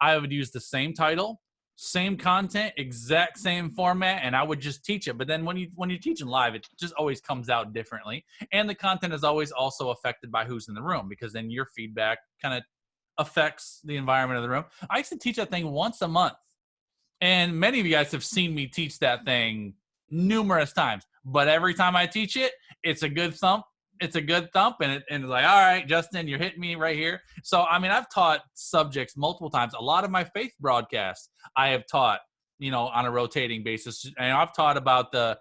[SPEAKER 1] I would use the same title, same content, exact same format, and I would just teach it. But then when you're teaching live, it just always comes out differently. And the content is always also affected by who's in the room, because then your feedback kind of affects the environment of the room. I used to teach that thing once a month. And many of you guys have seen me teach that thing numerous times. But every time I teach it, it's a good thump. It's a good thump, and it's like, all right, Justin, you're hitting me right here. So, I mean, I've taught subjects multiple times. A lot of my faith broadcasts I have taught, on a rotating basis. And I've taught about the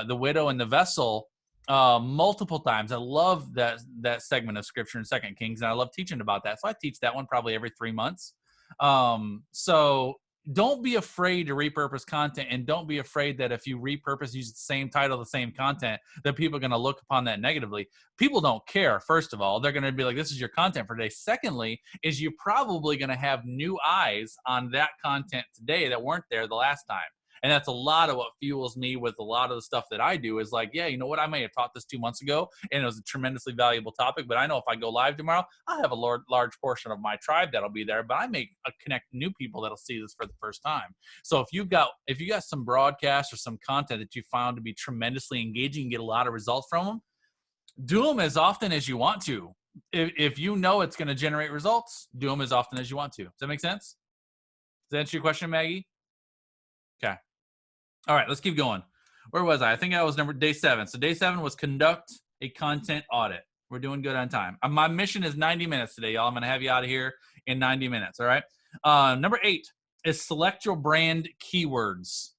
[SPEAKER 1] widow and the vessel multiple times. I love that segment of scripture in 2 Kings, and I love teaching about that. So I teach that one probably every 3 months. So don't be afraid to repurpose content, and don't be afraid that if you repurpose, use the same title, the same content, that people are going to look upon that negatively. People don't care. First of all, they're going to be like, this is your content for today. Secondly, is you're probably going to have new eyes on that content today that weren't there the last time. And that's a lot of what fuels me with a lot of the stuff that I do is like, yeah, you know what? I may have taught this 2 months ago and it was a tremendously valuable topic, but I know if I go live tomorrow, I'll have a large portion of my tribe that'll be there, but I may connect new people that'll see this for the first time. So if you got some broadcasts or some content that you found to be tremendously engaging and get a lot of results from them, do them as often as you want to. If you know it's going to generate results, do them as often as you want to. Does that make sense? Does that answer your question, Maggie? Okay. All right, let's keep going. Where was I? I think I was day 7. So day 7 was conduct a content audit. We're doing good on time. My mission is 90 minutes today, y'all. I'm going to have you out of here in 90 minutes, all right? Number 8 is select your brand keywords.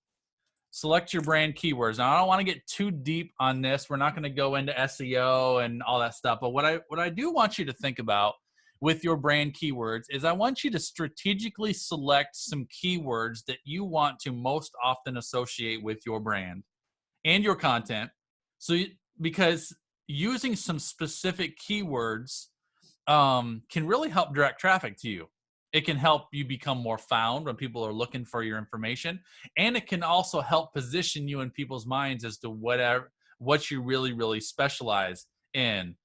[SPEAKER 1] Select your brand keywords. Now, I don't want to get too deep on this. We're not going to go into SEO and all that stuff. But what I do want you to think about with your brand keywords is I want you to strategically select some keywords that you want to most often associate with your brand and your content. So, because using some specific keywords can really help direct traffic to you. It can help you become more found when people are looking for your information. And it can also help position you in people's minds as to what you really, really specialize in.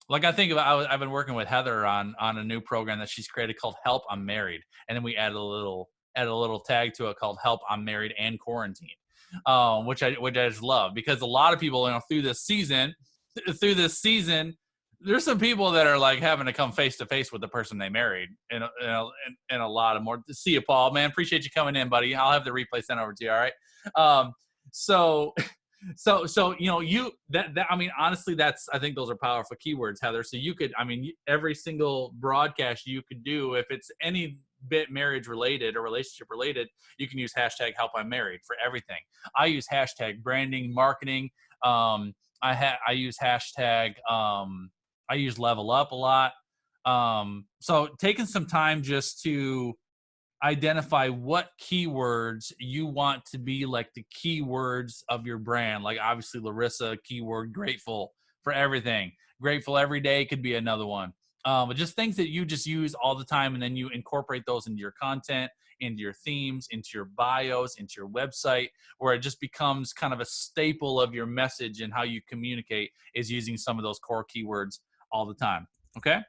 [SPEAKER 1] Like I think about, I've been working with Heather on a new program that she's created called Help I'm Married, and then we added a little tag to it called Help I'm Married and Quarantined, which I just love, because a lot of people, through this season, there's some people that are like having to come face to face with the person they married, and a lot of more. See you, Paul, man. Appreciate you coming in, buddy. I'll have the replay sent over to you. All right. So I mean, honestly, I think those are powerful keywords, Heather. So you could, I mean, every single broadcast you could do, if it's any bit marriage related or relationship related, you can use hashtag Help I'm Married for everything. I use hashtag branding, marketing. I use hashtag, I use Level Up a lot. So taking some time just to identify what keywords you want to be like the keywords of your brand. Like obviously Larissa, keyword grateful for everything. Grateful every day could be another one. But just things that you just use all the time, and then you incorporate those into your content, into your themes, into your bios, into your website, where it just becomes kind of a staple of your message and how you communicate is using some of those core keywords all the time. Okay.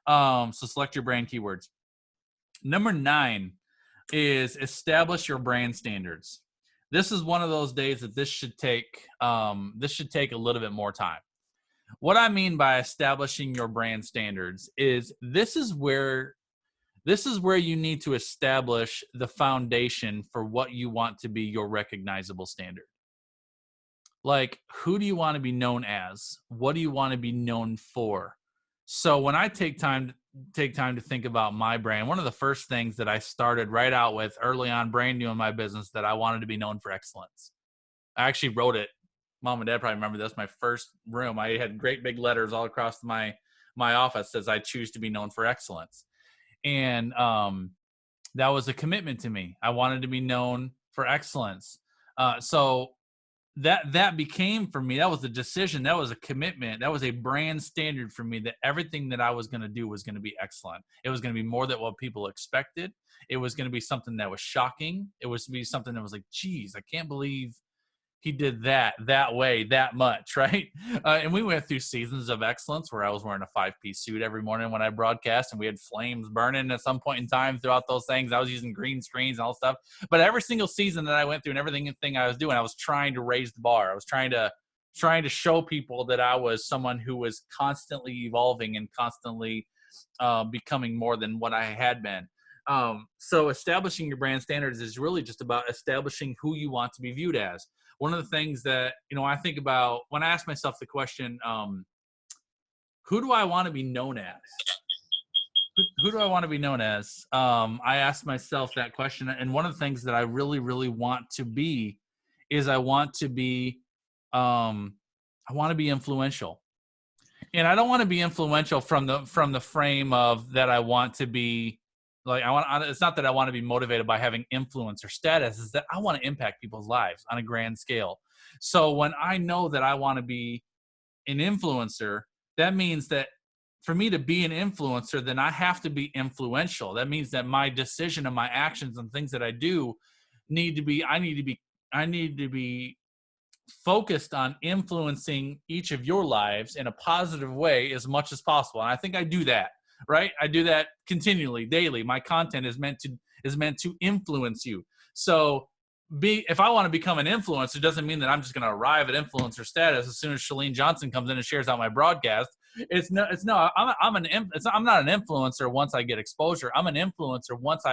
[SPEAKER 1] So select your brand keywords. Number 9 is establish your brand standards. This is one of those days that this should take a little bit more time. What I mean by establishing your brand standards is this is where you need to establish the foundation for what you want to be your recognizable standard. Like, who do you want to be known as? What do you want to be known for? So when I take time to think about my brand, one of the first things that I started right out with early on, brand new in my business, that I wanted to be known for excellence. I actually wrote it. Mom and Dad probably remember this. My first room, I had great big letters all across my office, says I choose to be known for excellence. And that was a commitment to me. I wanted to be known for excellence. So that became, for me, that was a decision, that was a commitment, that was a brand standard for me, that everything that I was going to do was going to be excellent. It was going to be more than what people expected. It was going to be something that was shocking. It was to be something that was like, geez, I can't believe he did that way, that much, right? And we went through seasons of excellence where I was wearing a 5-piece suit every morning when I broadcast, and we had flames burning at some point in time throughout those things. I was using green screens and all stuff. But every single season that I went through and everything I was doing, I was trying to raise the bar. I was trying to show people that I was someone who was constantly evolving and constantly becoming more than what I had been. So establishing your brand standards is really just about establishing who you want to be viewed as. One of the things that, I think about when I ask myself the question, who do I want to be known as? Who do I want to be known as? I ask myself that question. And one of the things that I really, really want to be is I want to be influential. And I don't want to be influential from the frame of that I want to be, like, it's not that I want to be motivated by having influence or status. Is that I want to impact people's lives on a grand scale. So when I know that I want to be an influencer, that means that for me to be an influencer, then I have to be influential. That means that my decision and my actions and things that I do need to be focused on influencing each of your lives in a positive way as much as possible. And I think I do that. Right? I do that continually, daily. My content is meant to influence you. So if I want to become an influencer, it doesn't mean that I'm just going to arrive at influencer status as soon as Shalene Johnson comes in and shares out my broadcast. I'm not an influencer once I get exposure. I'm an influencer once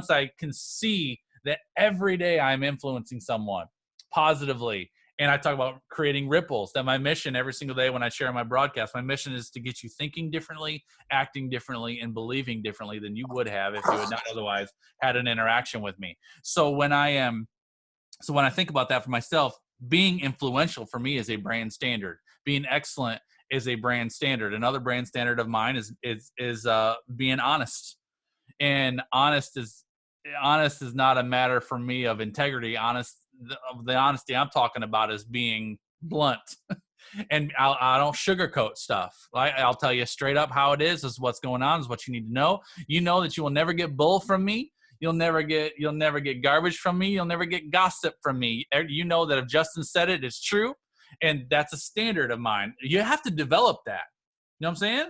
[SPEAKER 1] I can see that every day I'm influencing someone positively. And I talk about creating ripples. That my mission every single day when I share my broadcast, my mission is to get you thinking differently, acting differently, and believing differently than you would have if you had not otherwise had an interaction with me. So when I think about that for myself, being influential for me is a brand standard. Being excellent is a brand standard. Another brand standard of mine is being honest. And honest is not a matter for me of integrity. The honesty I'm talking about is being blunt. And I don't sugarcoat stuff. I'll tell you straight up how it is. This is what's going on, is what you need to know. You know that you will never get bull from me. You'll never get garbage from me. You'll never get gossip from me. You know that if Justin said it, it's true. And that's a standard of mine. You have to develop that. know what I'm saying?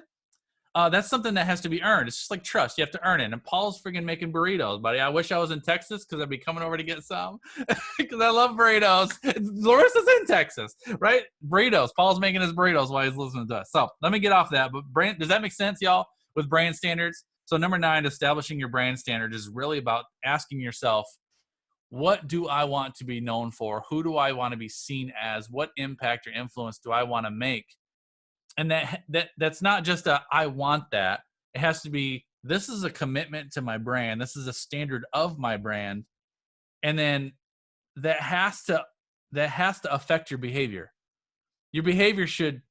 [SPEAKER 1] That's something that has to be earned. It's just like trust. You have to earn it. And Paul's freaking making burritos, buddy. I wish I was in Texas because I'd be coming over to get some because I love burritos. Larissa's in Texas, right? Burritos. Paul's making his burritos while he's listening to us. So let me get off that. But brand, does that make sense, y'all, with brand standards? So number 9, establishing your brand standard is really about asking yourself, what do I want to be known for? Who do I want to be seen as? What impact or influence do I want to make? And that's not just I want that. It has to be, this is a commitment to my brand. This is a standard of my brand. And then that has to affect your behavior. Your behavior should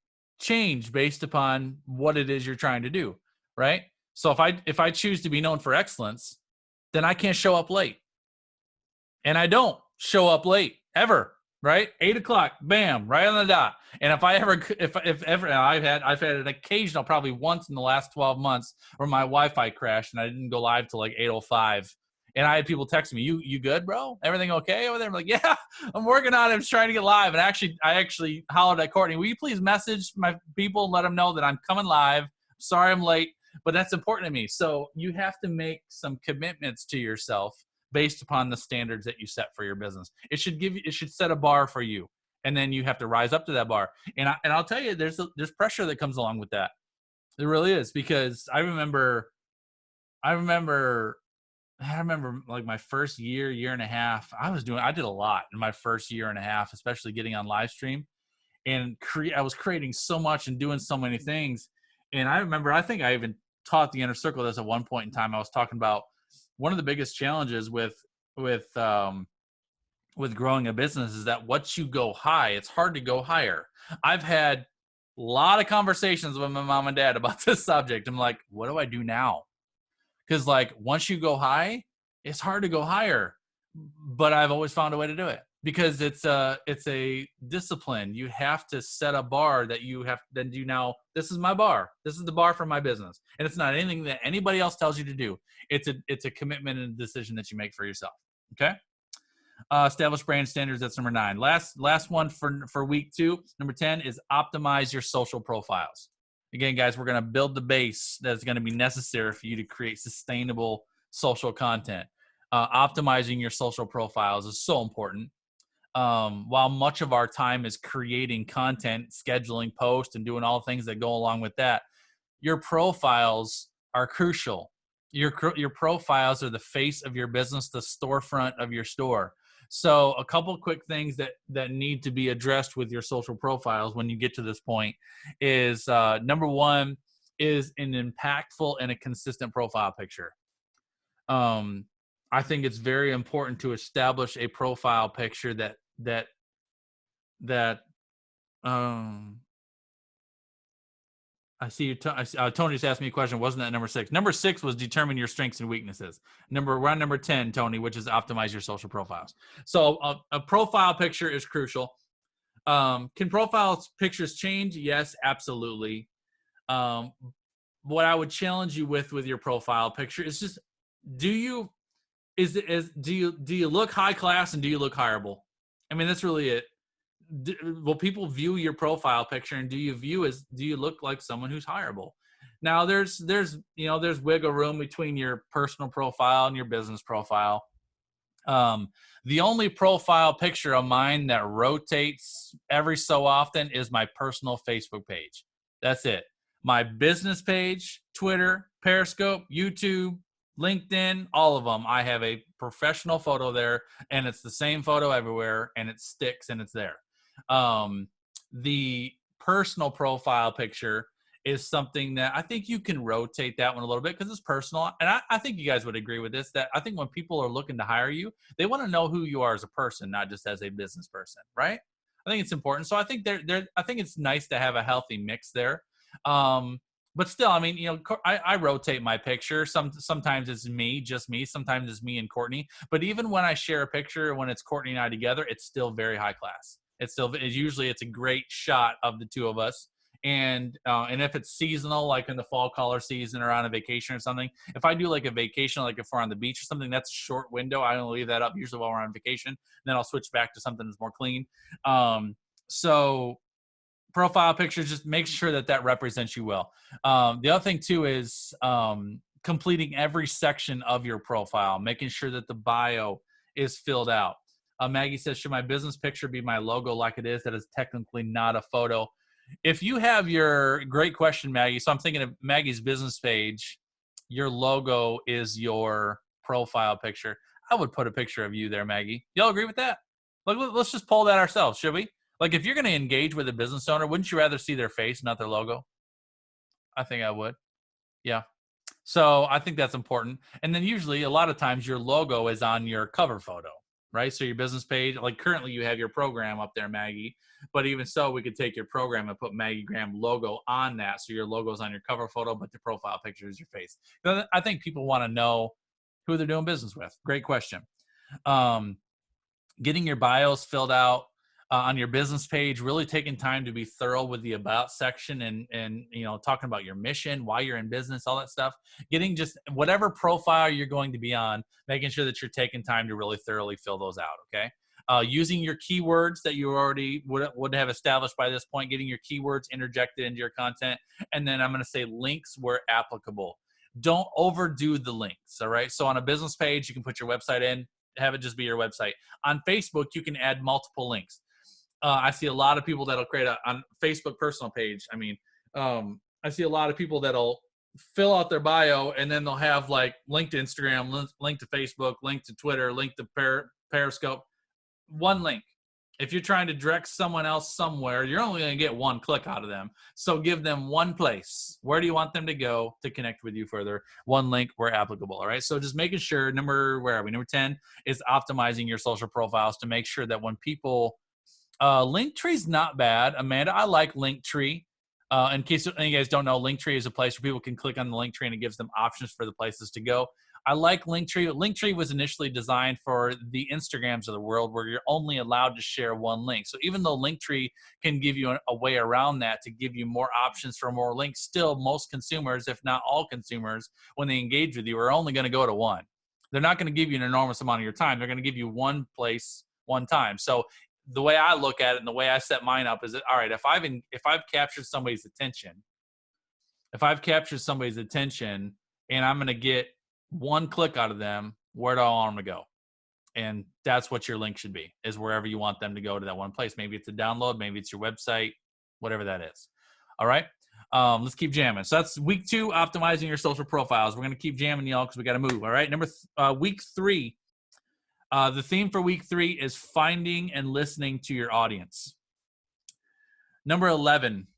[SPEAKER 1] change based upon what it is you're trying to do, right? So if I choose to be known for excellence, then I can't show up late. And I don't show up late ever. Right, 8 o'clock, bam, right on the dot. And if ever, I've had an occasional, probably once in the last 12 months, where my Wi-Fi crashed and I didn't go live till like 8:05. And I had people texting me, "You good, bro? Everything okay over there?" I'm like, "Yeah, I'm working on it. I'm just trying to get live." And I actually hollered at Courtney, "Will you please message my people and let them know that I'm coming live? Sorry I'm late, but that's important to me." So you have to make some commitments to yourself based upon the standards that you set for your business. It should set a bar for you, and then you have to rise up to that bar. And I'll tell you, there's pressure that comes along with that. There really is, because I remember like my first year and a half, I did a lot in my first year and a half, especially getting on live stream, and I was creating so much and doing so many things. And I remember, I think I even taught the Inner Circle this at one point in time. I was talking about one of the biggest challenges with growing a business is that once you go high, it's hard to go higher. I've had a lot of conversations with my mom and dad about this subject. I'm like, what do I do now? Because like once you go high, it's hard to go higher. But I've always found a way to do it, because it's a discipline. You have to set a bar that you have. Then do now. This is my bar. This is the bar for my business, and it's not anything that anybody else tells you to do. It's a commitment and a decision that you make for yourself. Okay. Establish brand standards. That's number 9. Last one for week 2. Number 10 is optimize your social profiles. Again, guys, we're going to build the base that's going to be necessary for you to create sustainable social content. Optimizing your social profiles is so important. While much of our time is creating content, scheduling posts, and doing all the things that go along with that, your profiles are crucial. Your profiles are the face of your business, the storefront of your store. So a couple quick things that need to be addressed with your social profiles when you get to this point is, number 1 is an impactful and a consistent profile picture. I think it's very important to establish a profile picture that I see you. Tony just asked me a question. Wasn't that number 6? Number 6 was determine your strengths and weaknesses. We're on number 10, Tony, which is optimize your social profiles. So a profile picture is crucial. Can profile pictures change? Yes, absolutely. What I would challenge you with your profile picture is just, do you look high class and do you look hireable? I mean, that's really it. Will people view your profile picture, and do you look like someone who's hireable? Now there's wiggle room between your personal profile and your business profile. The only profile picture of mine that rotates every so often is my personal Facebook page. That's it. My business page, Twitter, Periscope, YouTube, LinkedIn, all of them, I have a professional photo there, and it's the same photo everywhere, and it sticks and it's there. The personal profile picture is something that I think you can rotate that one a little bit because it's personal. And I think you guys would agree with this, that I think when people are looking to hire you, they want to know who you are as a person, not just as a business person, right? I think it's important. So I think I think it's nice to have a healthy mix there. But still, I mean, I rotate my picture. Sometimes it's just me. Sometimes it's me and Courtney. But even when I share a picture, when it's Courtney and I together, it's still very high class. It's a great shot of the two of us. And if it's seasonal, like in the fall color season or on a vacation or something, if I do like a vacation, like if we're on the beach or something, that's a short window. I only leave that up usually while we're on vacation. Then I'll switch back to something that's more clean. So profile picture, just make sure that represents you well. The other thing too is completing every section of your profile, making sure that the bio is filled out. Maggie says, should my business picture be my logo like it is? That is technically not a photo. If you have great question, Maggie. So I'm thinking of Maggie's business page, your logo is your profile picture. I would put a picture of you there, Maggie. Y'all agree with that? Like, let's just poll that ourselves, should we? Like, if you're going to engage with a business owner, wouldn't you rather see their face, not their logo? I think I would. Yeah. So I think that's important. And then usually a lot of times your logo is on your cover photo, right? So your business page, like currently you have your program up there, Maggie, but even so, we could take your program and put Maggie Graham logo on that. So your logo's on your cover photo, but the profile picture is your face. I think people want to know who they're doing business with. Great question. Getting your bios filled out on your business page, really taking time to be thorough with the about section and talking about your mission, why you're in business, all that stuff. Getting just whatever profile you're going to be on, making sure that you're taking time to really thoroughly fill those out, okay? Using your keywords that you already would have established by this point, getting your keywords interjected into your content. And then I'm going to say links where applicable. Don't overdo the links, all right? So on a business page, you can put your website in, have it just be your website. On Facebook, you can add multiple links. I see a lot of people that'll create on Facebook personal page. I see a lot of people that'll fill out their bio and then they'll have like link to Instagram, link to Facebook, link to Twitter, link to Periscope. One link. If you're trying to direct someone else somewhere, you're only going to get one click out of them. So give them one place. Where do you want them to go to connect with you further? One link where applicable. All right. So just making sure Number 10 is optimizing your social profiles to make sure that when people, Linktree's not bad. Amanda, I like Linktree. In case any of you guys don't know, Linktree is a place where people can click on the Linktree and it gives them options for the places to go. I like Linktree. Linktree was initially designed for the Instagrams of the world where you're only allowed to share one link. So even though Linktree can give you a way around that to give you more options for more links, still most consumers, if not all consumers, when they engage with you, are only going to go to one. They're not going to give you an enormous amount of your time. They're going to give you one place, one time. So the way I look at it and the way I set mine up is that, all right, if I've captured somebody's attention, and I'm going to get one click out of them, where do I want them to go? And that's what your link should be, is wherever you want them to go to that one place. Maybe it's a download, maybe it's your website, whatever that is. All right. Let's keep jamming. So that's week 2, optimizing your social profiles. We're going to keep jamming, y'all, because we got to move. All right. Week 3. The theme for week 3 is finding and listening to your audience. Number 11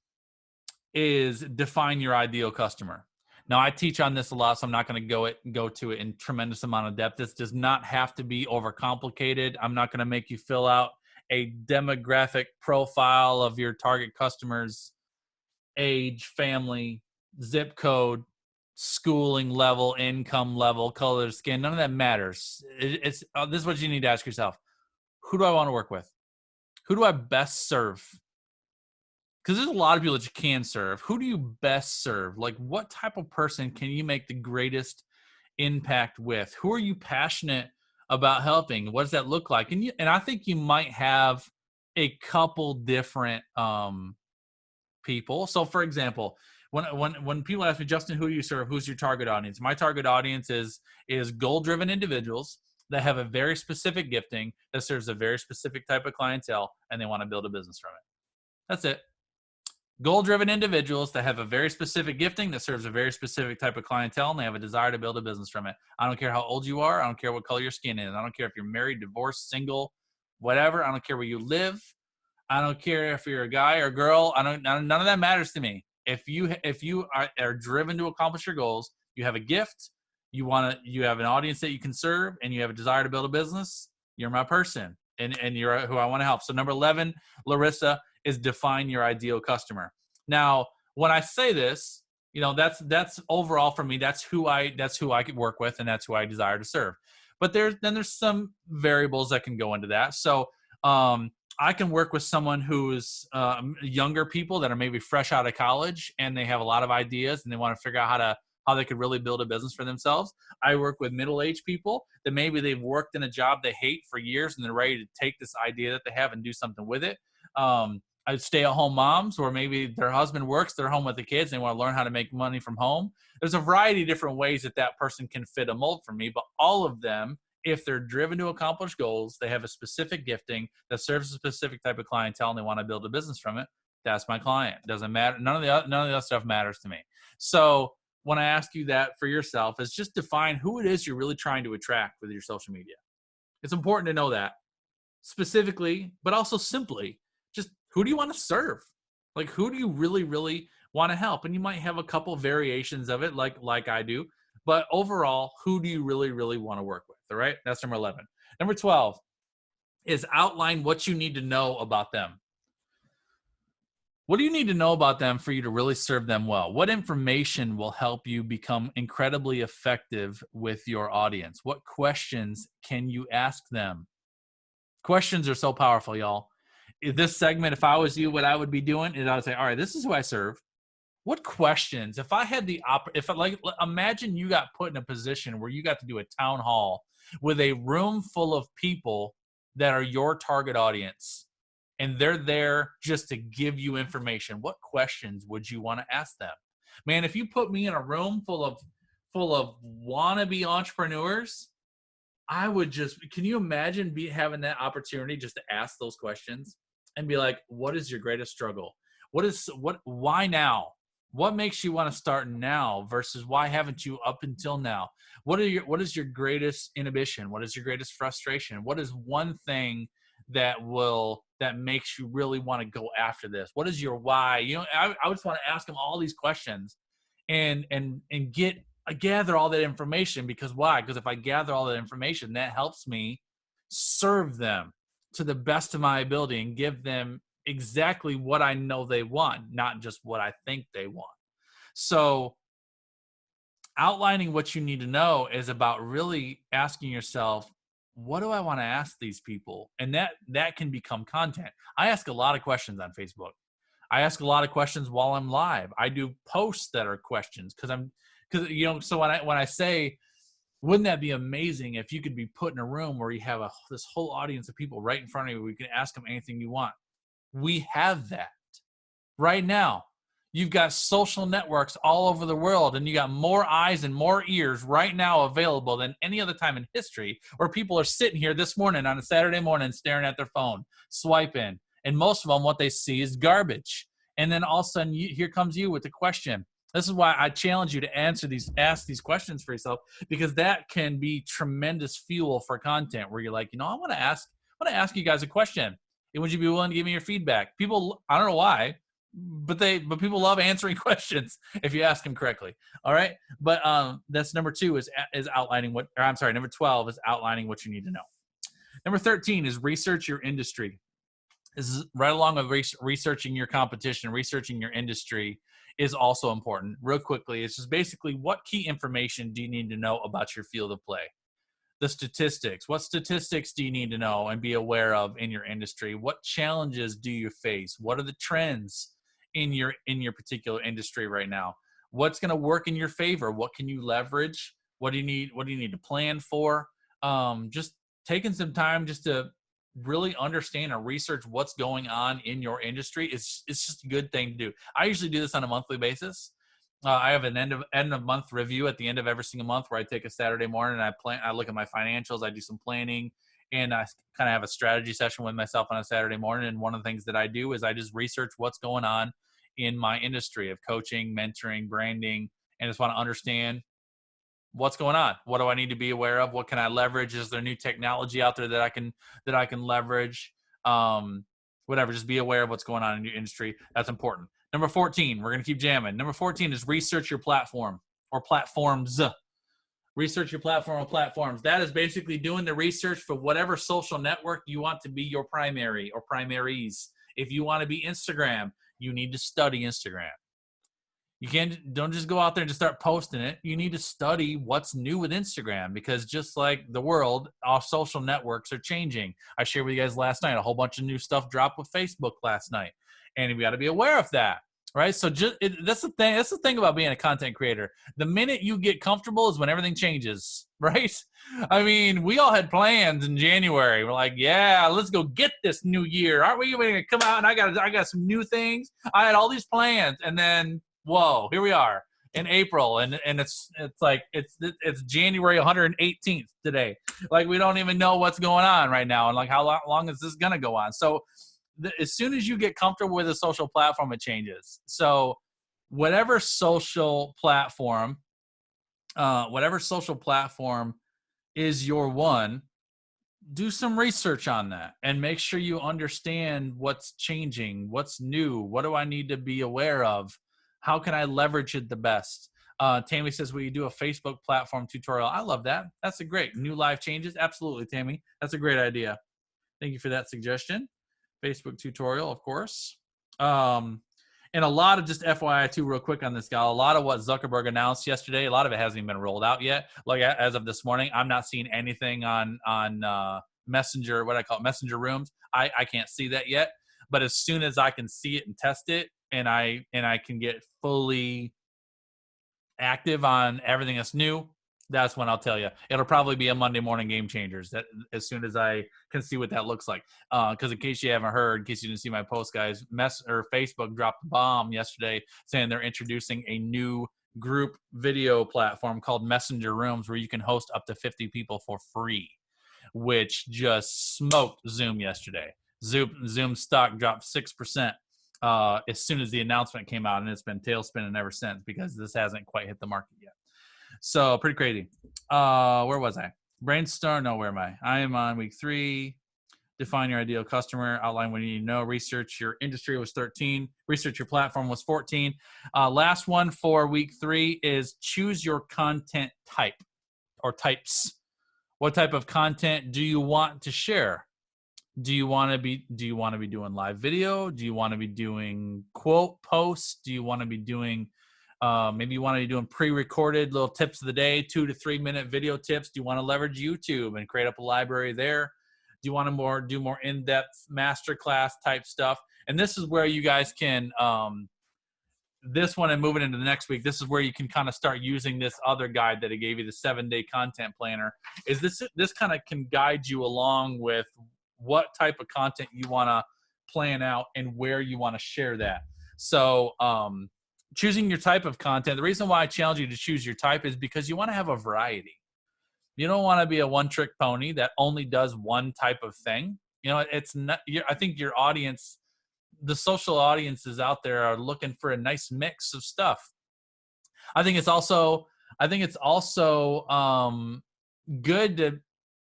[SPEAKER 1] is define your ideal customer. Now, I teach on this a lot, so I'm not going to go to it in tremendous amount of depth. This does not have to be overcomplicated. I'm not going to make you fill out a demographic profile of your target customers' age, family, zip code, schooling level, income level, color of skin. None of that matters. This is what you need to ask yourself. Who do I want to work with? Who do I best serve? Because there's a lot of people that you can serve. Who do you best serve? Like, what type of person can you make the greatest impact with? Who are you passionate about helping? What does that look like? And I think you might have a couple different people. So, for example, when people ask me, Justin, who do you serve? Who's your target audience? My target audience is goal-driven individuals that have a very specific gifting that serves a very specific type of clientele, and they want to build a business from it. That's it. Goal-driven individuals that have a very specific gifting that serves a very specific type of clientele, and they have a desire to build a business from it. I don't care how old you are. I don't care what color your skin is. I don't care if you're married, divorced, single, whatever. I don't care where you live. I don't care if you're a guy or girl. None of that matters to me. If you are driven to accomplish your goals, you have a gift, you have an audience that you can serve, and you have a desire to build a business, you're my person, and you're who I want to help. So number 11, Larissa, is define your ideal customer. Now, when I say this, that's overall for me. That's who I could work with, and that's who I desire to serve. But there's some variables that can go into that. So I can work with someone who's younger people that are maybe fresh out of college, and they have a lot of ideas, and they want to figure out how they could really build a business for themselves. I work with middle-aged people that maybe they've worked in a job they hate for years, and they're ready to take this idea that they have and do something with it. stay-at-home moms, or maybe their husband works, they're home with the kids, and they want to learn how to make money from home. There's a variety of different ways that person can fit a mold for me, but all of them, if they're driven to accomplish goals, they have a specific gifting that serves a specific type of clientele, and they want to build a business from it, that's my client. Doesn't matter. None of the other stuff matters to me. So when I ask you that for yourself, is just define who it is you're really trying to attract with your social media. It's important to know that specifically, but also simply, just who do you want to serve? Like, who do you really, really want to help? And you might have a couple variations of it, like I do, but overall, who do you really, really want to work with? All right. That's number 11. Number 12 is outline what you need to know about them. What do you need to know about them for you to really serve them well? What information will help you become incredibly effective with your audience? What questions can you ask them? Questions are so powerful, y'all. In this segment, if I was you, what I would be doing is I would say, all right, this is who I serve. What questions, if I had imagine you got put in a position where you got to do a town hall with a room full of people that are your target audience, and they're there just to give you information. What questions would you want to ask them? Man, if you put me in a room full of wannabe entrepreneurs, I would just, can you imagine having that opportunity just to ask those questions and be like, what is your greatest struggle? Why now? What makes you want to start now versus why haven't you up until now? What is your greatest inhibition? What is your greatest frustration? What is one thing that makes you really want to go after this? What is your why? I just want to ask them all these questions and gather all that information. Because why? Because if I gather all that information, that helps me serve them to the best of my ability and give them exactly what I know they want, not just what I think they want. So outlining what you need to know is about really asking yourself, what do I want to ask these people? And that can become content. I ask a lot of questions on Facebook. I ask a lot of questions while I'm live. I do posts that are questions so when I say, wouldn't that be amazing if you could be put in a room where you have this whole audience of people right in front of you, where you can ask them anything you want. We have that right now. You've got social networks all over the world, and you got more eyes and more ears right now available than any other time in history, where people are sitting here this morning on a Saturday morning staring at their phone, swiping, and most of them, what they see is garbage. And then all of a sudden, here comes you with the question. This is why I challenge you to ask these questions for yourself, because that can be tremendous fuel for content where you're like, I want to ask you guys a question. And would you be willing to give me your feedback? People, I don't know why, but people love answering questions if you ask them correctly. All right. But that's number 2 is outlining number 12 is outlining what you need to know. Number 13 is research your industry. This is right along with researching your competition, researching your industry is also important. Real quickly, it's just basically, what key information do you need to know about your field of play? The statistics. What statistics do you need to know and be aware of in your industry? What challenges do you face? What are the trends in your particular industry right now? What's going to work in your favor? What can you leverage? What do you need to plan for? Just taking some time just to really understand and research what's going on in your industry. It's just a good thing to do. I usually do this on a monthly basis. I have an end of month review at the end of every single month where I take a Saturday morning and I look at my financials, I do some planning, and I kind of have a strategy session with myself on a Saturday morning. And one of the things that I do is I just research what's going on in my industry of coaching, mentoring, branding, and just want to understand what's going on. What do I need to be aware of? What can I leverage? Is there new technology out there that I can leverage? Whatever, just be aware of what's going on in your industry. That's important. Number 14, we're going to keep jamming. Number 14 is research your platform or platforms. Research your platform or platforms. That is basically doing the research for whatever social network you want to be your primary or primaries. If you want to be Instagram, you need to study Instagram. Don't just go out there and just start posting it. You need to study what's new with Instagram, because just like the world, our social networks are changing. I shared with you guys last night, a whole bunch of new stuff dropped with Facebook last night, and we got to be aware of that. right? So that's the thing. That's the thing about being a content creator. The minute you get comfortable is when everything changes, right? I mean, we all had plans in January. We're like, yeah, let's go get this new year. Aren't we going to come out? And I got some new things. I had all these plans, and then whoa, here we are in April, and it's like it's January 118th today. Like, we don't even know what's going on right now, and like how long is this gonna go on? So as soon as you get comfortable with a social platform, it changes. So whatever social platform is your one, do some research on that and make sure you understand what's changing, what's new, what do I need to be aware of, how can I leverage it the best. Tammy says, will you do a Facebook platform tutorial? I love that. That's a great new live changes. Absolutely, Tammy. That's a great idea. Thank you for that suggestion. Facebook tutorial, of course. And a lot of, just FYI too, real quick on this guy, a lot of what Zuckerberg announced yesterday, a lot of it hasn't even been rolled out yet. Like, as of this morning, I'm not seeing anything on Messenger, what I call it, Messenger Rooms. I can't see that yet. But as soon as I can see it and test it, and I can get fully active on everything that's new, that's when I'll tell you. It'll probably be a Monday morning Game Changers, that as soon as I can see what that looks like. Because in case you haven't heard, in case you didn't see my post, guys, Facebook dropped a bomb yesterday saying they're introducing a new group video platform called Messenger Rooms, where you can host up to 50 people for free, which just smoked Zoom yesterday. Zoom stock dropped 6%. As soon as the announcement came out, and it's been tailspinning ever since, because this hasn't quite hit the market yet. So pretty crazy. Where was I? Brainstorm. No, where am I? I am on week 3. Define your ideal customer. Outline what you need to know. Research your industry was 13. Research your platform was 14. Last one for week 3 is choose your content type or types. What type of content do you want to share? Do you want to be doing live video? Do you want to be doing quote posts? Do you want to be doing maybe you want to be doing pre-recorded little tips of the day, 2 to 3 minute video tips? Do you want to leverage YouTube and create up a library there? Do you want to do more in-depth masterclass type stuff? And this is where you guys can this one, and moving into the next week, this is where you can kind of start using this other guide that I gave you, the 7-day content planner. Is this kind of can guide you along with what type of content you want to plan out and where you want to share that. So choosing your type of content, the reason why I challenge you to choose your type is because you want to have a variety. You don't want to be a one-trick pony that only does one type of thing. You know, it's not. I think your audience, the social audiences out there, are looking for a nice mix of stuff. I think it's also good to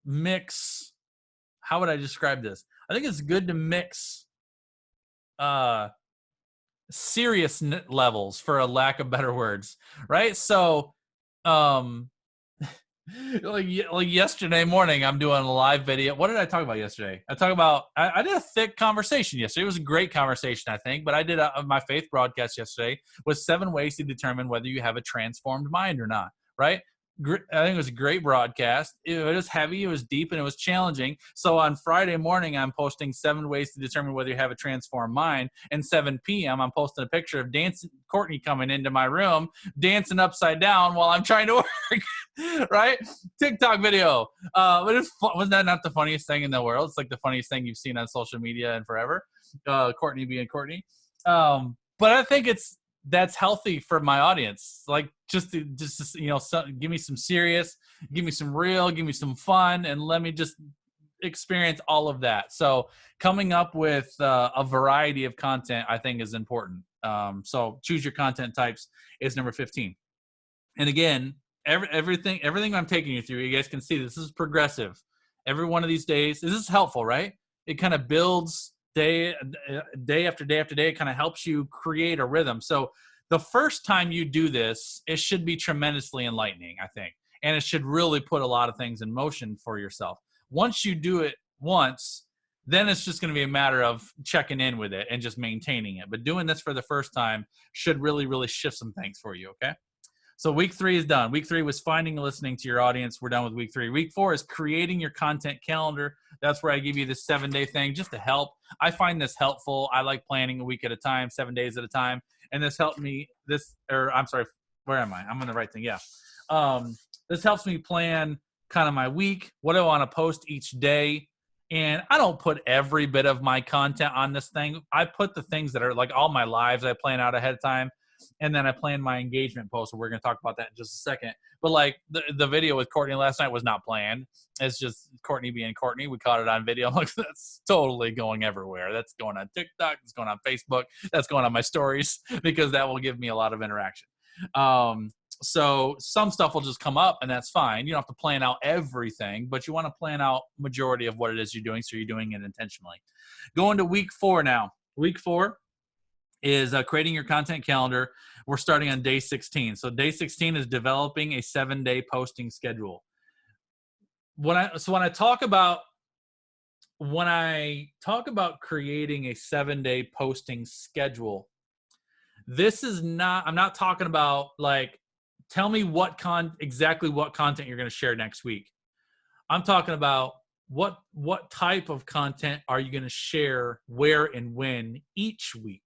[SPEAKER 1] mix. How would I describe this? I think it's good to mix serious levels, for a lack of better words, right? So like yesterday morning, I'm doing a live video. What did I talk about yesterday? I did a thick conversation yesterday. It was a great conversation, I think, but I did my faith broadcast yesterday with 7 ways to determine whether you have a transformed mind or not, right? I think it was a great broadcast. It was heavy, it was deep, and it was challenging. So on Friday morning, I'm posting 7 ways to determine whether you have a transformed mind. And 7 p.m., I'm posting a picture of Courtney coming into my room, dancing upside down while I'm trying to work, right? TikTok video. But wasn't that not the funniest thing in the world? It's like the funniest thing you've seen on social media in forever. Courtney being Courtney. But I think that's healthy for my audience. Like, just give me some serious, give me some real, give me some fun, and let me just experience all of that. So coming up with a variety of content, I think, is important. So choose your content types is number 15. And again, everything I'm taking you through, you guys can see this is progressive. Every one of these days, this is helpful, right? It kind of builds day after day after day. It kind of helps you create a rhythm. So the first time you do this, it should be tremendously enlightening, I think. And it should really put a lot of things in motion for yourself. Once you do it once, then it's just going to be a matter of checking in with it and just maintaining it. But doing this for the first time should really, really shift some things for you, okay? So week 3 is done. Week 3 was finding and listening to your audience. We're done with week 3. Week 4 is creating your content calendar. That's where I give you this 7-day thing just to help. I find this helpful. I like planning a week at a time, 7 days at a time. and this helped me. I'm sorry, where am I? I'm on the right thing. Yeah. This helps me plan kind of my week, what I want to post each day. And I don't put every bit of my content on this thing. I put the things that are like all my lives I plan out ahead of time. And then I plan my engagement post. So we're going to talk about that in just a second. But like the video with Courtney last night was not planned. It's just Courtney being Courtney. We caught it on video. I'm like, that's totally going everywhere. That's going on TikTok. It's going on Facebook. That's going on my stories because that will give me a lot of interaction. So some stuff will just come up and that's fine. You don't have to plan out everything, but you want to plan out majority of what it is you're doing. So you're doing it intentionally. Going to week 4 now. Week 4 is creating your content calendar. We're starting on day 16. So day 16 is developing a 7-day posting schedule. When I talk about creating a 7-day posting schedule, I'm not talking about like, tell me exactly what content you're going to share next week. I'm talking about what type of content are you going to share, where and when each week.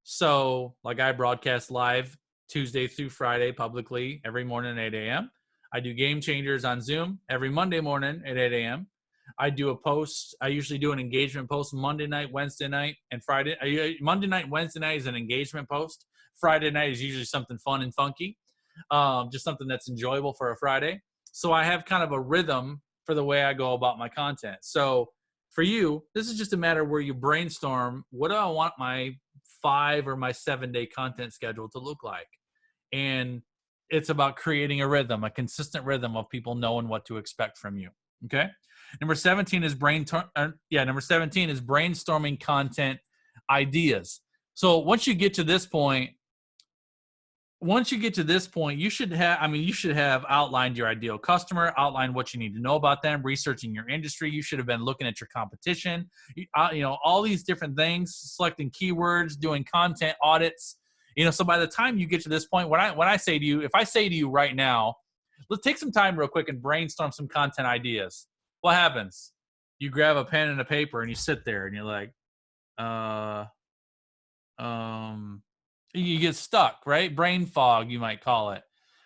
[SPEAKER 1] So like I broadcast live Tuesday through Friday publicly every morning at 8 a.m. I do Game Changers on Zoom every Monday morning at 8 a.m. I do a post. I usually do an engagement post Monday night, Wednesday night, and Friday. Monday night, Wednesday night is an engagement post. Friday night is usually something fun and funky, just something that's enjoyable for a Friday. So I have kind of a rhythm for the way I go about my content. So for you, this is just a matter where you brainstorm, what do I want my 5 or my 7-day content schedule to look like? And it's about creating a rhythm, a consistent rhythm of people knowing what to expect from you. Okay. Number 17 is brainstorming content ideas. So once you get to this point, you should have outlined your ideal customer, outlined what you need to know about them, researching your industry. You should have been looking at your competition, all these different things, selecting keywords, doing content audits. So by the time you get to this point, when I say to you, if I say to you right now, let's take some time real quick and brainstorm some content ideas. What happens? You grab a pen and a paper and you sit there and you're like, you get stuck, right? Brain fog, you might call it.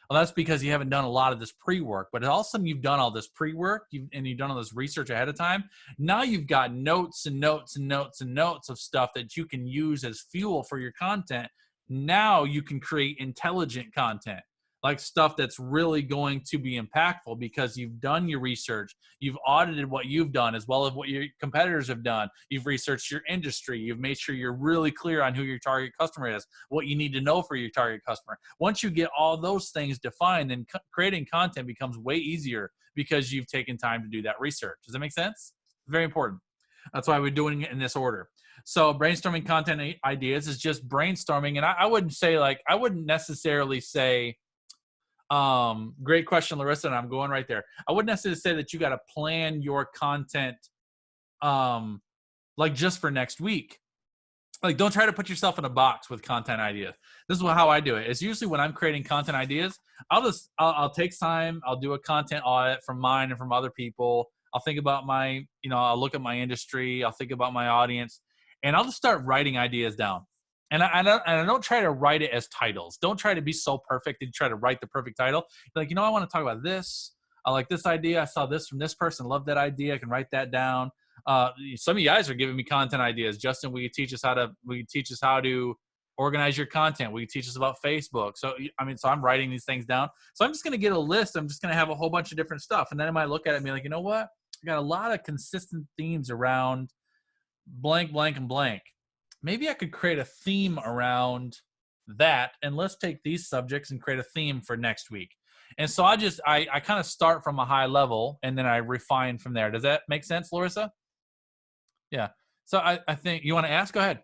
[SPEAKER 1] Well, that's because you haven't done a lot of this pre-work. But all of a sudden you've done all this pre-work and you've done all this research ahead of time. Now you've got notes and notes and notes and notes of stuff that you can use as fuel for your content. Now you can create intelligent content, like stuff that's really going to be impactful because you've done your research. You've audited what you've done as well as what your competitors have done. You've researched your industry. You've made sure you're really clear on who your target customer is, what you need to know for your target customer. Once you get all those things defined, then creating content becomes way easier because you've taken time to do that research. Does that make sense? Very important. That's why we're doing it in this order. So brainstorming content ideas is just brainstorming. And I wouldn't necessarily say, great question, Larissa, and I'm going right there. I wouldn't necessarily say that you got to plan your content like just for next week. Like, don't try to put yourself in a box with content ideas. This is how I do it. It's usually when I'm creating content ideas, I'll take time. I'll do a content audit from mine and from other people. I'll think about I'll look at my industry. I'll think about my audience, and I'll just start writing ideas down. And I don't try to write it as titles. Don't try to be so perfect and try to write the perfect title. Like, I want to talk about this. I like this idea. I saw this from this person. Love that idea. I can write that down. Some of you guys are giving me content ideas. Justin, will you teach us how to organize your content? Will you teach us about Facebook? So I'm writing these things down. So I'm just going to get a list. I'm just going to have a whole bunch of different stuff. And then I might look at it and be like, you know what? I got a lot of consistent themes around blank, blank, and blank. Maybe I could create a theme around that, and let's take these subjects and create a theme for next week. And so I kind of start from a high level, and then I refine from there. Does that make sense, Larissa? Yeah. So I think you want to ask? Go ahead.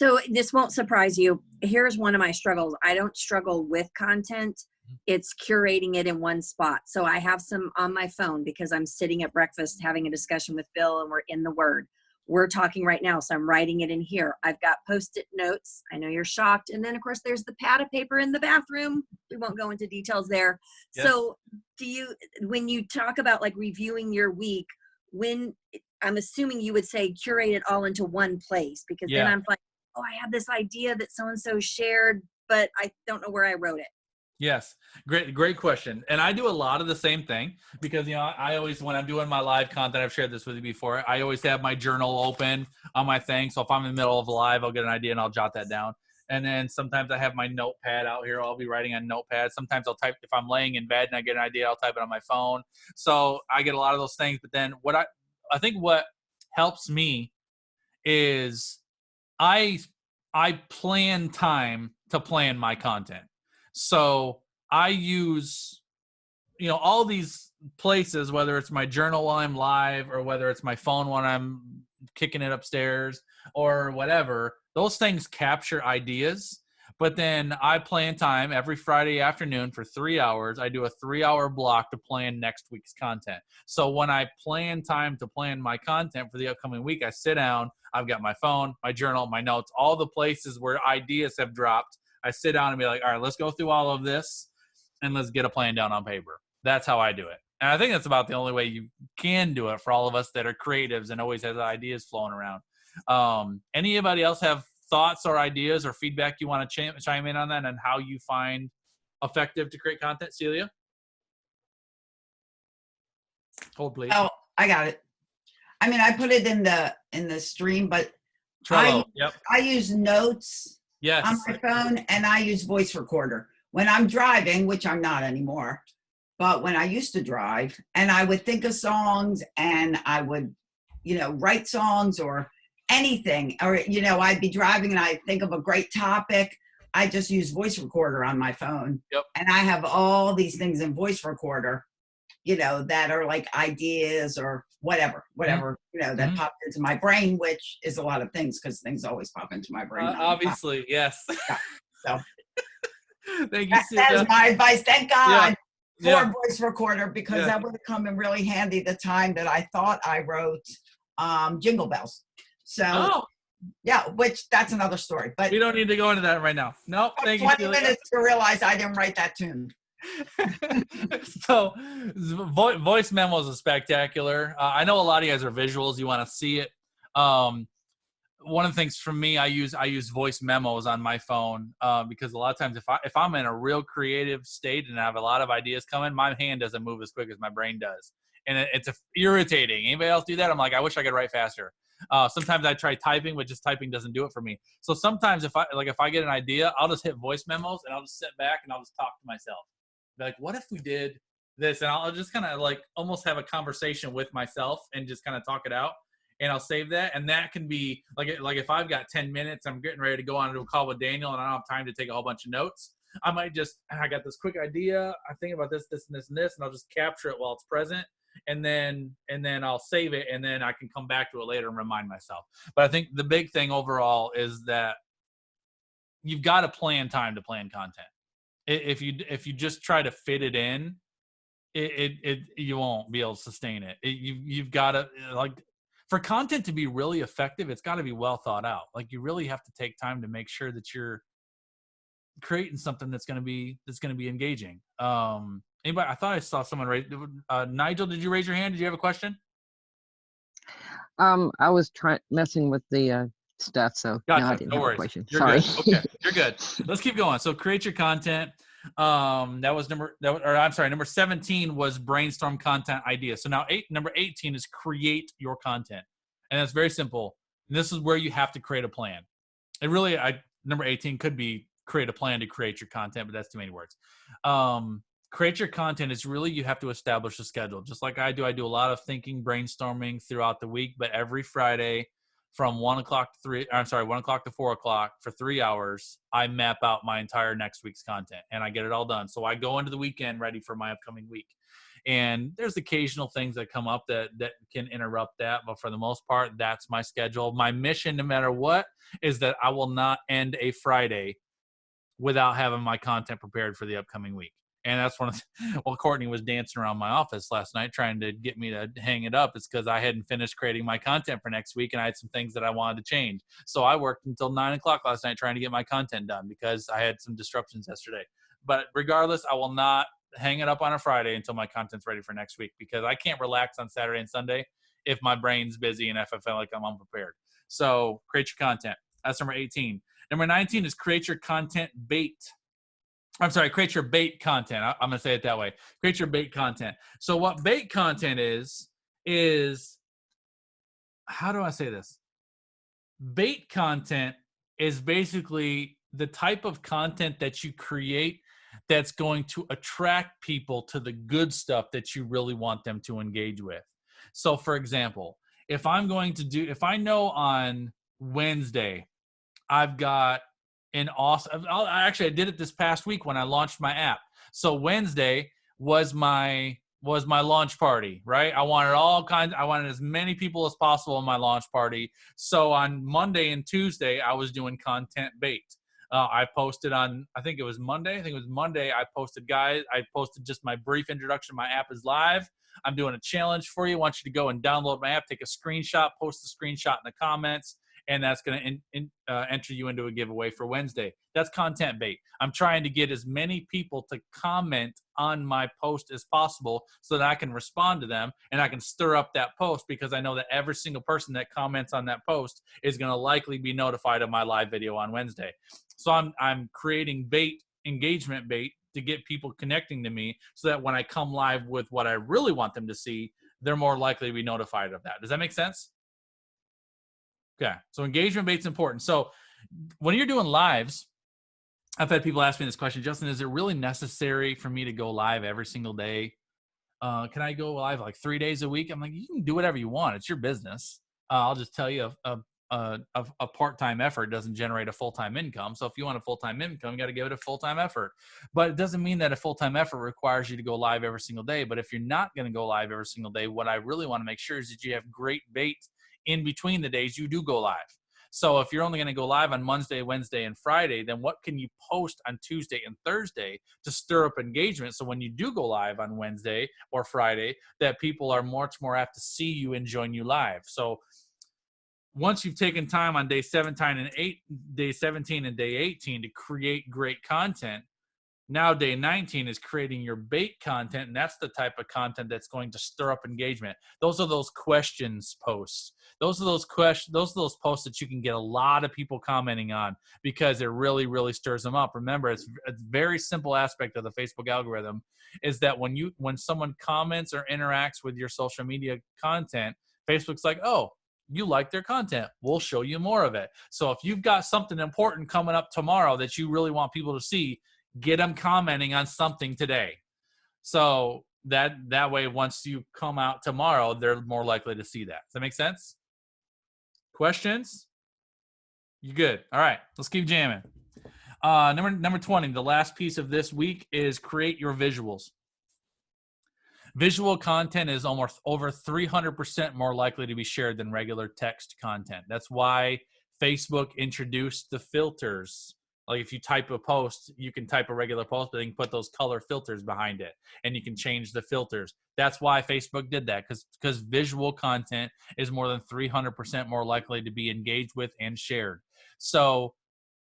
[SPEAKER 2] So this won't surprise you. Here's one of my struggles. I don't struggle with content. It's curating it in one spot. So I have some on my phone because I'm sitting at breakfast having a discussion with Bill, and we're in the Word. We're talking right now, so I'm writing it in here. I've got Post-it notes. I know you're shocked. And then, of course, there's the pad of paper in the bathroom. We won't go into details there. Yes. So when you talk about like reviewing your week, I'm assuming you would say curate it all into one place, because then I'm like, oh, I have this idea that so-and-so shared, but I don't know where I wrote it.
[SPEAKER 1] Yes. Great question. And I do a lot of the same thing because, I always, when I'm doing my live content, I've shared this with you before, I always have my journal open on my thing. So if I'm in the middle of a live, I'll get an idea and I'll jot that down. And then sometimes I have my notepad out here. I'll be writing on notepad. Sometimes I'll type, if I'm laying in bed and I get an idea, I'll type it on my phone. So I get a lot of those things. But then I think what helps me is I plan time to plan my content. So I use, all these places, whether it's my journal while I'm live or whether it's my phone when I'm kicking it upstairs or whatever, those things capture ideas. But then I plan time every Friday afternoon for 3 hours. I do a 3-hour block to plan next week's content. So when I plan time to plan my content for the upcoming week, I sit down, I've got my phone, my journal, my notes, all the places where ideas have dropped. I sit down and be like, all right, let's go through all of this and let's get a plan down on paper. That's how I do it. And I think that's about the only way you can do it for all of us that are creatives and always has ideas flowing around. Anybody else have thoughts or ideas or feedback you want to chime in on that and how you find effective to create content, Celia? Hold, please.
[SPEAKER 4] Oh, I got it. I mean, I put it in the stream, but
[SPEAKER 1] Trello.
[SPEAKER 4] I use notes on my phone, and I use voice recorder when I'm driving, which I'm not anymore. But when I used to drive, and I would think of songs, and I would, write songs or anything, or I'd be driving and I think of a great topic. I just use voice recorder on my phone, and I have all these things in voice recorder, that are like ideas or whatever, that popped into my brain, which is a lot of things because things always pop into my brain.
[SPEAKER 1] Obviously, yes.
[SPEAKER 4] Yeah, so
[SPEAKER 1] thank you.
[SPEAKER 4] That is my advice. Thank God for a voice recorder, because that would have come in really handy the time that I thought I wrote Jingle Bells. So which that's another story. But
[SPEAKER 1] we don't need to go into that right now. Nope. Thank you.
[SPEAKER 4] 20 minutes to realize I didn't write that tune.
[SPEAKER 1] So voice memos is spectacular. I know a lot of you guys are visuals. You want to see it. One of the things for me, I use voice memos on my phone because a lot of times if I'm in a real creative state and I have a lot of ideas coming, my hand doesn't move as quick as my brain does. And it's irritating. Anybody else do that? I'm like, I wish I could write faster. Sometimes I try typing, but just typing doesn't do it for me. So sometimes if I get an idea, I'll just hit voice memos and I'll just sit back and I'll just talk to myself. Be like, what if we did this? And I'll just kind of like almost have a conversation with myself and just kind of talk it out. And I'll save that. And that can be like if I've got 10 minutes, I'm getting ready to go on to a call with Daniel and I don't have time to take a whole bunch of notes. I might I got this quick idea. I think about this, this, and this, and this, and I'll just capture it while it's present. And then I'll save it, and then I can come back to it later and remind myself. But I think the big thing overall is that you've got to plan time to plan content. If you just try to fit it in, you won't be able to sustain it. You've got to, like, for content to be really effective, it's got to be well thought out. Like, you really have to take time to make sure that you're creating something that's going to be engaging. Anybody? I thought I saw someone raise. Nigel, did you raise your hand? Did you have a question?
[SPEAKER 6] I was messing with the stuff, so
[SPEAKER 1] gotcha.
[SPEAKER 6] No, I didn't
[SPEAKER 1] No
[SPEAKER 6] have
[SPEAKER 1] worries.
[SPEAKER 6] a question.
[SPEAKER 1] You're
[SPEAKER 6] Sorry.
[SPEAKER 1] Good. Okay, you're good. Let's keep going. So create your content. That was number 17 was brainstorm content idea. So now number 18 is create your content, and that's very simple. And this is where you have to create a plan. It really, number 18 could be create a plan to create your content, but that's too many words. Create your content is really, you have to establish a schedule. Just like I do a lot of thinking, brainstorming throughout the week, but every Friday from 1 o'clock to 4 o'clock for 3 hours, I map out my entire next week's content and I get it all done. So I go into the weekend ready for my upcoming week. And there's occasional things that come up that can interrupt that. But for the most part, that's my schedule. My mission, no matter what, is that I will not end a Friday without having my content prepared for the upcoming week. And that's Courtney was dancing around my office last night trying to get me to hang it up. It's because I hadn't finished creating my content for next week and I had some things that I wanted to change. So I worked until 9 o'clock last night trying to get my content done because I had some disruptions yesterday. But regardless, I will not hang it up on a Friday until my content's ready for next week, because I can't relax on Saturday and Sunday if my brain's busy and if I feel like I'm unprepared. So create your content. That's number 18. Number 19 is create your content bait. I'm sorry, create your bait content. I'm going to say it that way. Create your bait content. So what bait content is how do I say this? Bait content is basically the type of content that you create that's going to attract people to the good stuff that you really want them to engage with. So for example, if I know on Wednesday, I've got an awesome, I did it this past week when I launched my app. So Wednesday was my launch party, right? I wanted as many people as possible in my launch party. So on Monday and Tuesday, I was doing content bait. I posted on, I think it was Monday. I posted just my brief introduction. My app is live. I'm doing a challenge for you. I want you to go and download my app, take a screenshot, post the screenshot in the comments, and that's going to enter you into a giveaway for Wednesday. That's content bait. I'm trying to get as many people to comment on my post as possible so that I can respond to them and I can stir up that post, because I know that every single person that comments on that post is going to likely be notified of my live video on Wednesday. So I'm creating bait, engagement bait, to get people connecting to me so that when I come live with what I really want them to see, they're more likely to be notified of that. Does that make sense? Okay, so engagement bait's important. So when you're doing lives, I've had people ask me this question, Justin, is it really necessary for me to go live every single day? Can I go live like 3 days a week? I'm like, you can do whatever you want. It's your business. I'll just tell you a part-time effort doesn't generate a full-time income. So if you want a full-time income, you got to give it a full-time effort. But it doesn't mean that a full-time effort requires you to go live every single day. But if you're not going to go live every single day, what I really want to make sure is that you have great bait in between the days you do go live. So if you're only going to go live on Monday, Wednesday, and Friday, then what can you post on Tuesday and Thursday to stir up engagement? So when you do go live on Wednesday or Friday, that people are much more apt to see you and join you live. So once you've taken time on day 17 and day 18 to create great content, now day 19 is creating your bait content, and that's the type of content that's going to stir up engagement. Those are those questions posts. Those are those posts that you can get a lot of people commenting on because it really, really stirs them up. Remember, it's a very simple aspect of the Facebook algorithm is that when someone comments or interacts with your social media content, Facebook's like, oh, you like their content, we'll show you more of it. So if you've got something important coming up tomorrow that you really want people to see, get them commenting on something today. So that way, once you come out tomorrow, they're more likely to see that. Does that make sense? Questions? You good? All right, let's keep jamming. Number 20, the last piece of this week is create your visuals. Visual content is almost over 300% more likely to be shared than regular text content. That's why Facebook introduced the filters. Like if you type a post, you can type a regular post, but you can put those color filters behind it and you can change the filters. That's why Facebook did that, because visual content is more than 300% more likely to be engaged with and shared. So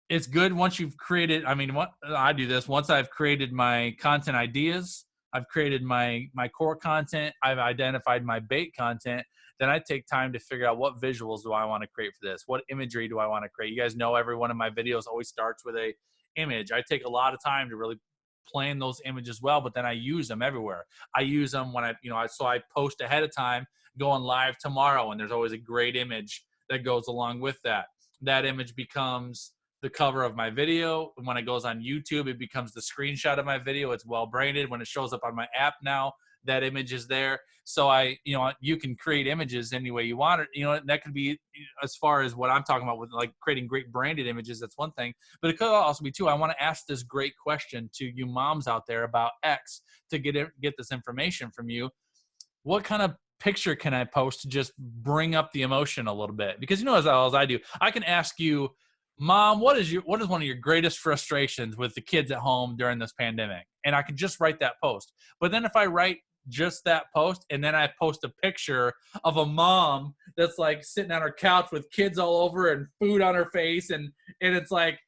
[SPEAKER 1] it's good once you've created, I do this, once I've created my content ideas, I've created my core content, I've identified my bait content, then I take time to figure out what visuals do I want to create for this? What imagery do I want to create? You guys know every one of my videos always starts with a image. I take a lot of time to really plan those images well, but then I use them everywhere. I use them when so I post ahead of time, going live tomorrow, and there's always a great image that goes along with that. That image becomes the cover of my video. When it goes on YouTube, it becomes the screenshot of my video. It's well branded. When it shows up on my app now, that image is there. So you can create images any way you want it. That could be as far as what I'm talking about with like creating great branded images. That's one thing, but it could also be too. I want to ask this great question to you moms out there about X to get this information from you. What kind of picture can I post to just bring up the emotion a little bit? Because as well as I do, I can ask you, Mom, what is one of your greatest frustrations with the kids at home during this pandemic? And I can just write that post. But then if I write just that post and then I post a picture of a mom that's like sitting on her couch with kids all over and food on her face, and it's like,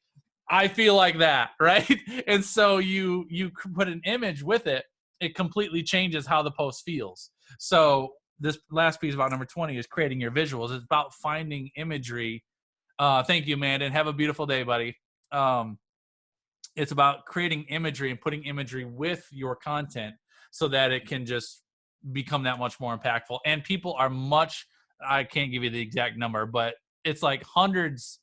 [SPEAKER 1] I feel like that, right? And so you put an image with it, it completely changes how the post feels. So this last piece about number 20 is creating your visuals. It's about finding imagery Thank you, Amanda, and have a beautiful day, buddy. It's about creating imagery and putting imagery with your content so that it can just become that much more impactful. And people are I can't give you the exact number, but it's like hundreds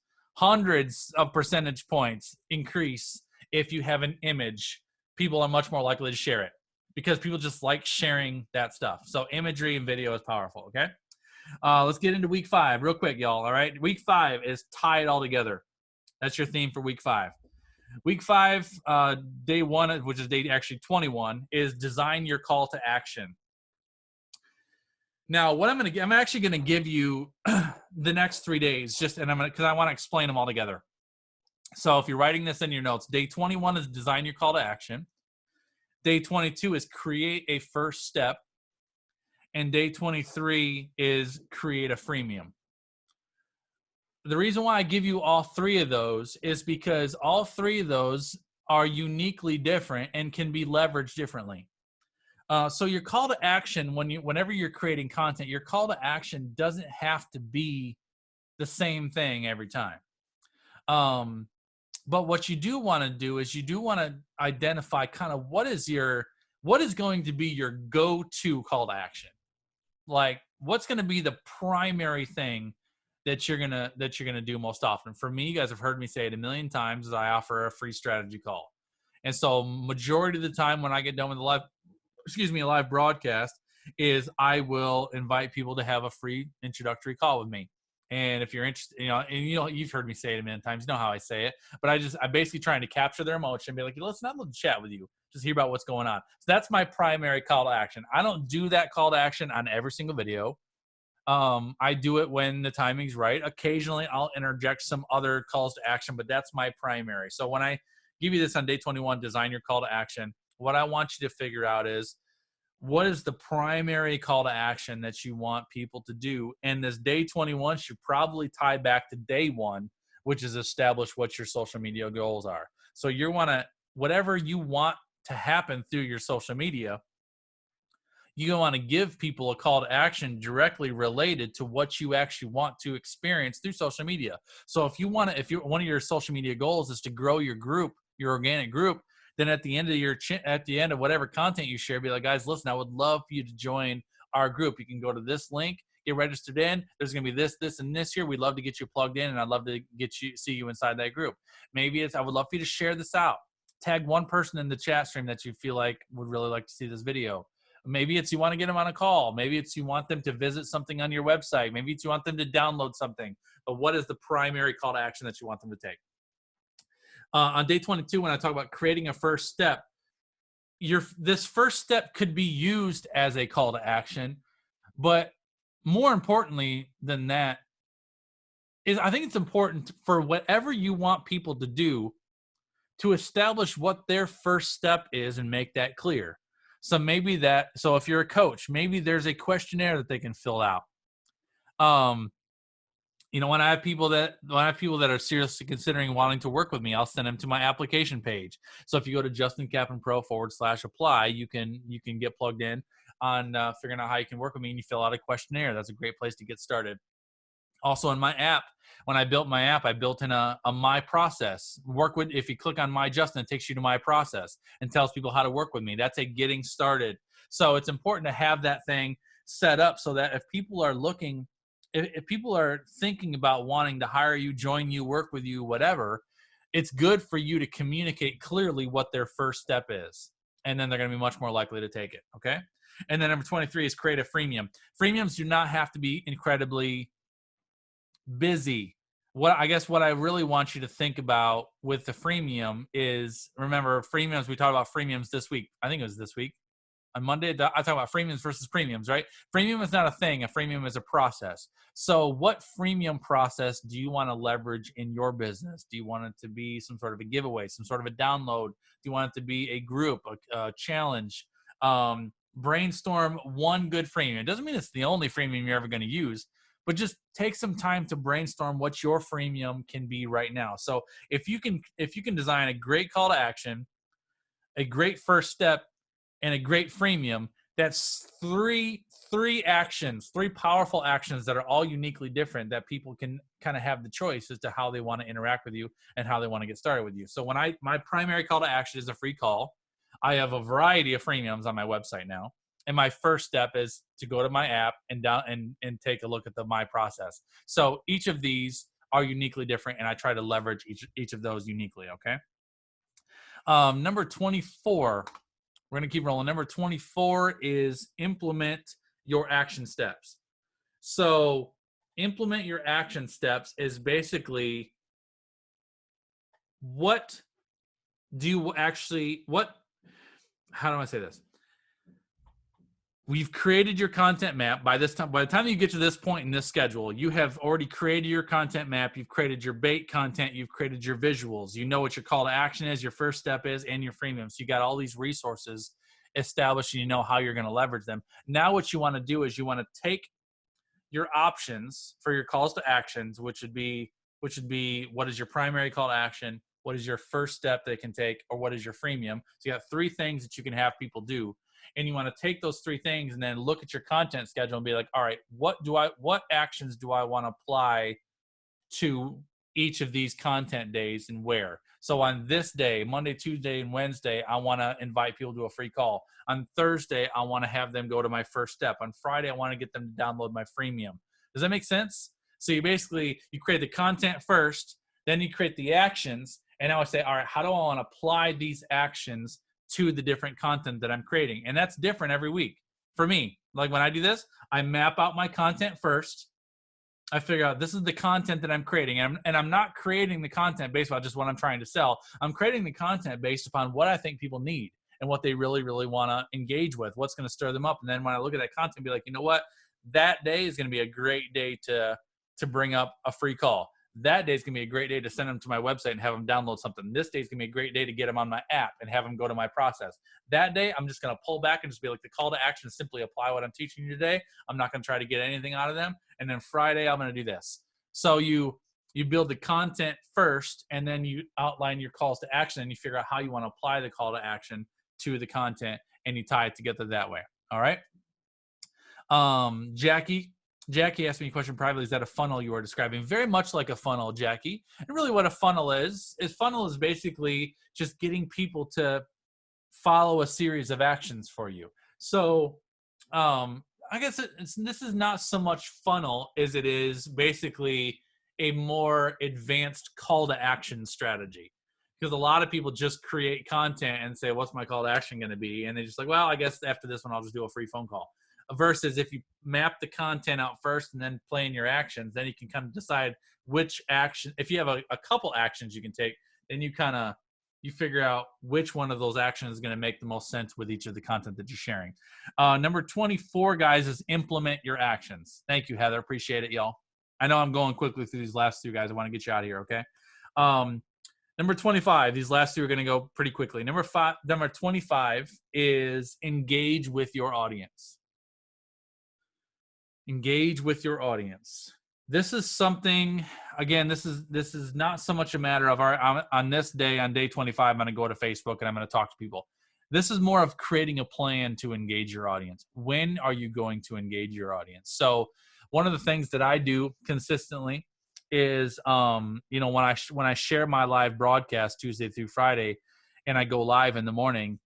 [SPEAKER 1] of percentage points increase if you have an image. People are much more likely to share it because people just like sharing that stuff. So imagery and video is powerful, okay? Let's get into week 5 real quick, y'all, all right? Week 5 is tie it all together. That's your theme for week 5. Week 5, day 1, which is day actually 21, is design your call to action. Now, what I'm actually going to give you the next 3 days, because I want to explain them all together. So if you're writing this in your notes, day 21 is design your call to action. Day 22 is create a first step. And day 23 is create a freemium. The reason why I give you all 3 of those is because all 3 of those are uniquely different and can be leveraged differently. So your call to action, whenever you're creating content, your call to action doesn't have to be the same thing every time. But what you do want to do is you do want to identify kind of what is going to be your go-to call to action. Like, what's going to be the primary thing that you're gonna do most often? For me, you guys have heard me say it a million times, is I offer a free strategy call. And so majority of the time when I get done with a live broadcast is I will invite people to have a free introductory call with me. And if you're interested, you've heard me say it a million times, you know how I say it, but I'm basically trying to capture their emotion and be like, listen, I'd love to chat with you. Just hear about what's going on. So that's my primary call to action. I don't do that call to action on every single video. I do it when the timing's right. Occasionally I'll interject some other calls to action, but that's my primary. So when I give you this on day 21, design your call to action, what I want you to figure out is, what is the primary call to action that you want people to do? And this day 21 should probably tie back to day 1, which is establish what your social media goals are. So whatever you want to happen through your social media, you want to give people a call to action directly related to what you actually want to experience through social media. So if one of your social media goals is to grow your group, your organic group, then at the end of whatever content you share, be like, guys, listen, I would love for you to join our group. You can go to this link, get registered in. There's going to be this, and this here. We'd love to get you plugged in, and I'd love to see you inside that group. Maybe I would love for you to share this out. Tag one person in the chat stream that you feel like would really like to see this video. Maybe it's you want to get them on a call. Maybe it's you want them to visit something on your website. Maybe it's you want them to download something. But what is the primary call to action that you want them to take? On day 22, when I talk about creating a first step, this first step could be used as a call to action. But more importantly than that is, I think it's important for whatever you want people to do to establish what their first step is and make that clear. So if you're a coach, maybe there's a questionnaire that they can fill out. When I have people that are seriously considering wanting to work with me, I'll send them to my application page. So if you go to JustinKappenPro/apply, you can get plugged in on figuring out how you can work with me, and you fill out a questionnaire. That's a great place to get started. Also in my app, when I built my app, I built in a My Process. If you click on My Justin, it takes you to My Process and tells people how to work with me. That's a getting started. So it's important to have that thing set up so that if people are looking, if people are thinking about wanting to hire you, join you, work with you, whatever, it's good for you to communicate clearly what their first step is. And then they're going to be much more likely to take it. Okay. And then number 23 is create a freemium. Freemiums do not have to be incredibly busy. What I really want you to think about with the freemium is, remember, freemiums, we talked about freemiums this week. I think it was this week. On Monday, I talk about freemiums versus premiums, right? Freemium is not a thing. A freemium is a process. So what freemium process do you want to leverage in your business? Do you want it to be some sort of a giveaway, some sort of a download? Do you want it to be a group, a challenge? Brainstorm one good freemium. It doesn't mean it's the only freemium you're ever going to use, but just take some time to brainstorm what your freemium can be right now. So if you can design a great call to action, a great first step, and a great freemium, that's three actions, three powerful actions that are all uniquely different that people can kind of have the choice as to how they want to interact with you and how they want to get started with you. So when my primary call to action is a free call. I have a variety of freemiums on my website now. And my first step is to go to my app and take a look at my process. So each of these are uniquely different, and I try to leverage each of those uniquely, okay? Number 24, we're going to keep rolling. Number 24 is implement your action steps. So implement your action steps is basically how do I say this? We've created your content map. By the time you get to this point in this schedule, you have already created your content map. You've created your bait content. You've created your visuals. You know what your call to action is, your first step is, and your freemium. So you got all these resources established, and you know how you're going to leverage them. Now what you want to do is you want to take your options for your calls to actions, which would be what is your primary call to action, what is your first step they can take, or what is your freemium. So you got 3 things that you can have people do. And you want to take those 3 things and then look at your content schedule and be like, all right, what actions do I want to apply to each of these content days and where? So on this day, Monday, Tuesday, and Wednesday, I want to invite people to a free call. On Thursday, I want to have them go to my first step. On Friday, I want to get them to download my freemium. Does that make sense? So you create the content first, then you create the actions, and now I say, all right, how do I want to apply these actions to the different content that I'm creating? And that's different every week. For me, like when I do this, I map out my content first. I figure out this is the content that I'm creating. And I'm not creating the content based on just what I'm trying to sell. I'm creating the content based upon what I think people need and what they really, really want to engage with, what's going to stir them up. And then when I look at that content, be like, you know what? That day is going to be a great day to bring up a free call. That day is going to be a great day to send them to my website and have them download something. This day is going to be a great day to get them on my app and have them go to my process. That day, I'm just going to pull back and just be like, the call to action is simply apply what I'm teaching you today. I'm not going to try to get anything out of them. And then Friday, I'm going to do this. So you build the content first, and then you outline your calls to action, and you figure out how you want to apply the call to action to the content, and you tie it together that way. All right. Jackie asked me a question privately. Is that a funnel you are describing? Very much like a funnel, Jackie. And really what a funnel is basically just getting people to follow a series of actions for you. So I guess this is not so much funnel as it is basically a more advanced call to action strategy. Because a lot of people just create content and say, what's my call to action going to be? And they're just like, well, I guess after this one, I'll just do a free phone call. Versus if you map the content out first and then play in your actions, then you can kind of decide which action. If you have a couple actions you can take, then you figure out which one of those actions is going to make the most sense with each of the content that you're sharing. Number 24, guys, is implement your actions. Thank you, Heather. Appreciate it, y'all. I know I'm going quickly through these last 2, guys. I want to get you out of here, okay? Number 25, these last 2 are going to go pretty quickly. Number 25 is engage with your audience. Engage with your audience. This is something, again, this is not so much a matter of on this day, on day 25, I'm going to go to Facebook and I'm going to talk to people. This is more of creating a plan to engage your audience. When are you going to engage your audience? So one of the things that I do consistently is, when I share my live broadcast Tuesday through Friday and I go live in the morning,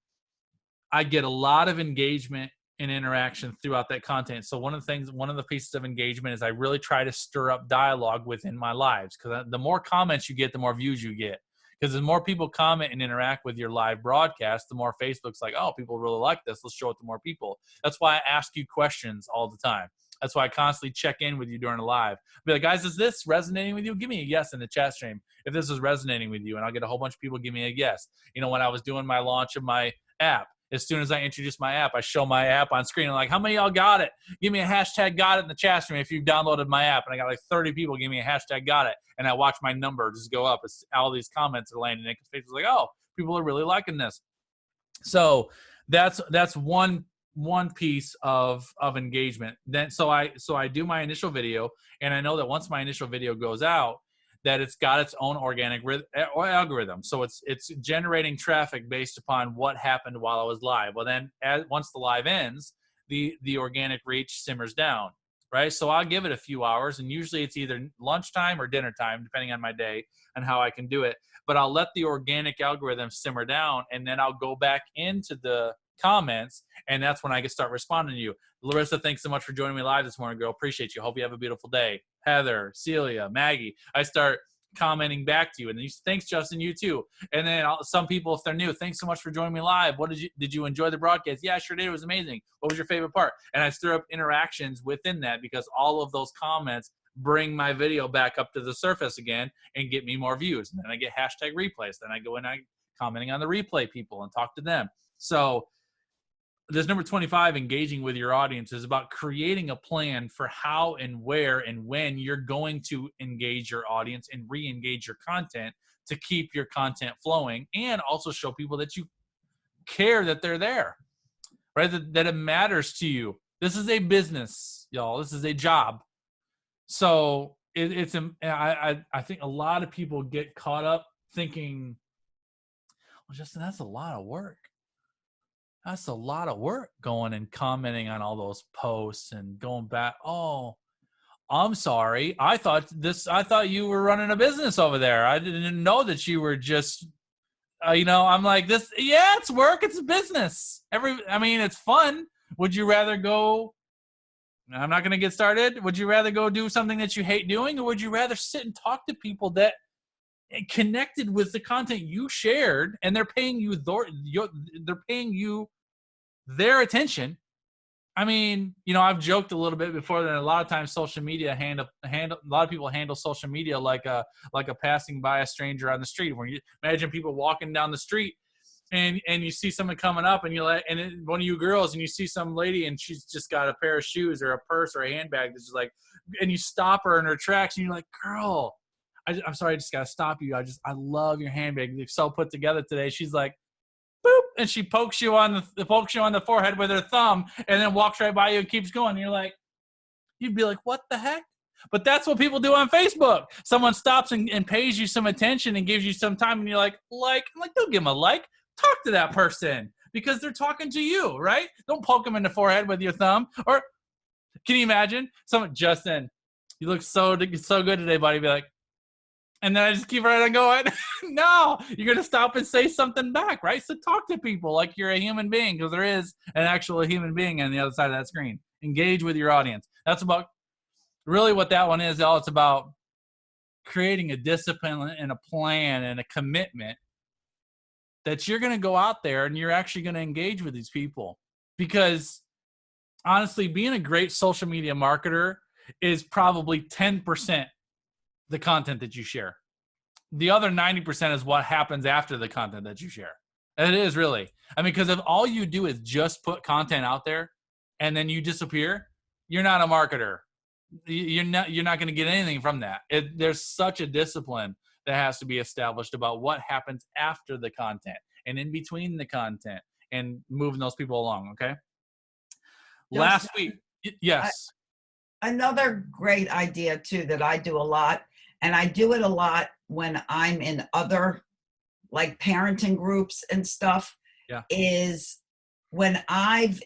[SPEAKER 1] I get a lot of engagement and interaction throughout that content. So one of the pieces of engagement is I really try to stir up dialogue within my lives, because the more comments you get, the more views you get. Because the more people comment and interact with your live broadcast, the more Facebook's like, oh, people really like this. Let's show it to more people. That's why I ask you questions all the time. That's why I constantly check in with you during a live. Be like, guys, is this resonating with you? Give me a yes in the chat stream if this is resonating with you. And I'll get a whole bunch of people give me a yes. When I was doing my launch of my app, as soon as I introduce my app, I show my app on screen. I'm like, how many of y'all got it? Give me a hashtag got it in the chat stream if you've downloaded my app. And I got like 30 people give me a hashtag got it. And I watch my number just go up as all these comments are landing. And Facebook's like, oh, people are really liking this. So that's one piece of engagement. Then so I do my initial video, and I know that once my initial video goes out, that it's got its own organic algorithm. So it's generating traffic based upon what happened while I was live. Well, then once the live ends the organic reach simmers down, right? So I'll give it a few hours, and usually it's either lunchtime or dinner time, depending on my day and how I can do it. But I'll let the organic algorithm simmer down, and then I'll go back into the comments, and that's when I can start responding to you. Larissa, thanks so much for joining me live this morning, girl. Appreciate you. Hope you have a beautiful day. Heather, Celia, Maggie, I start commenting back to you, and thanks, Justin, you too. And then some people, if they're new, thanks so much for joining me live. Did you enjoy the broadcast? Yeah, I sure did. It was amazing. What was your favorite part? And I stir up interactions within that, because all of those comments bring my video back up to the surface again and get me more views. And then I get hashtag replays. Then I go in, I'm commenting on the replay people and talk to them. So this number 25, engaging with your audience, is about creating a plan for how and where and when you're going to engage your audience and re-engage your content to keep your content flowing, and also show people that you care, that they're there, right? That it matters to you. This is a business, y'all. This is a job. So I think a lot of people get caught up thinking, well, Justin, that's a lot of work. That's a lot of work going and commenting on all those posts and going back. Oh, I'm sorry. I thought you were running a business over there. I didn't know that you were just, I'm like this. Yeah, it's work. It's a business. It's fun. Would you rather go, I'm not going to get started. Would you rather go do something that you hate doing, or would you rather sit and talk to people that connected with the content you shared, and they're paying you their attention? I've joked a little bit before that a lot of times social media handle a lot of people handle social media like a passing by a stranger on the street. When you imagine people walking down the street and you see someone coming up, and you're like, one of you girls, and you see some lady and she's just got a pair of shoes or a purse or a handbag that's just like, and you stop her in her tracks, and you're like, girl, I'm sorry, I just gotta stop you. I love your handbag. You're so put together today. She's like, boop, and she pokes you on the forehead with her thumb, and then walks right by you and keeps going. And you'd be like, what the heck? But that's what people do on Facebook. Someone stops and pays you some attention and gives you some time, and you're like, I'm like, don't give them a like. Talk to that person, because they're talking to you, right? Don't poke them in the forehead with your thumb. Or can you imagine Justin, you look so good today, buddy. Be like, and then I just keep right on going. No, you're going to stop and say something back, right? So talk to people like you're a human being, because there is an actual human being on the other side of that screen. Engage with your audience. That's about really what that one is. It's about creating a discipline and a plan and a commitment that you're going to go out there and you're actually going to engage with these people. Because honestly, being a great social media marketer is probably 10% the content that you share. The other 90% is what happens after the content that you share. And it is really. Because if all you do is just put content out there and then you disappear, you're not a marketer. You're not going to get anything from that. There's such a discipline that has to be established about what happens after the content and in between the content and moving those people along. Okay. Last week. Yes.
[SPEAKER 4] Another great idea too, that I do a lot, and I do it a lot when I'm in other like parenting groups and stuff, is when I've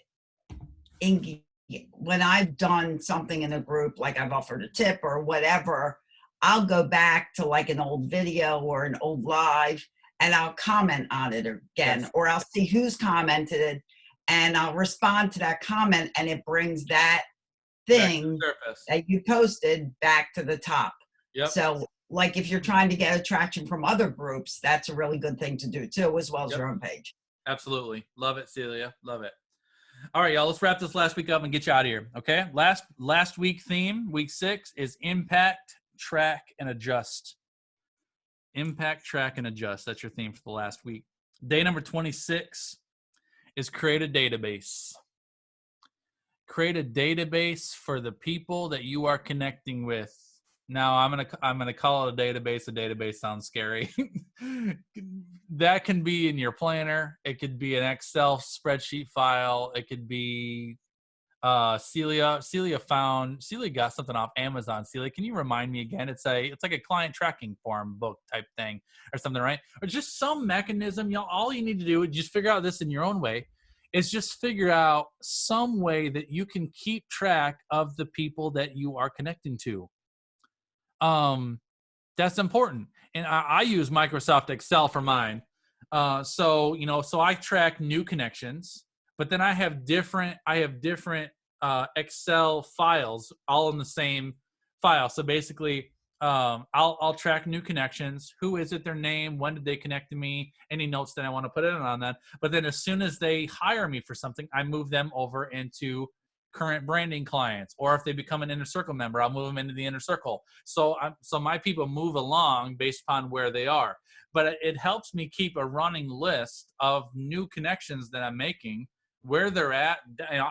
[SPEAKER 4] done something in a group, like I've offered a tip or whatever, I'll go back to like an old video or an old live, and I'll comment on it again, or I'll see who's commented and I'll respond to that comment, and it brings that thing that you posted back to the top. Yep. So like if you're trying to get attraction from other groups, that's a really good thing to do too, as well as your own page. Absolutely.
[SPEAKER 1] Love it, Celia. Love it. All right, y'all, let's wrap this last week up and get you out of here. Okay. Last week theme, week 6, is impact, track, and adjust. Impact, track, and adjust. That's your theme for the last week. Day number 26 is create a database. Create a database for the people that you are connecting with. Now, I'm gonna call it a database. A database sounds scary. That can be in your planner. It could be an Excel spreadsheet file. It could be Celia got something off Amazon. Celia, can you remind me again? It's like a client tracking form book type thing or something, right? Or just some mechanism. All you need to do is just figure out this in your own way, is just figure out some way that you can keep track of the people that you are connecting to. That's important. And I use Microsoft Excel for mine. So I track new connections, but then I have different Excel files all in the same file. So basically, I'll track new connections. Who is it? Their name? When did they connect to me? Any notes that I want to put in on that. But then as soon as they hire me for something, I move them over into current branding clients, or if they become an inner circle member, I'll move them into the inner circle. So my people move along based upon where they are. But it helps me keep a running list of new connections that I'm making, where they're at.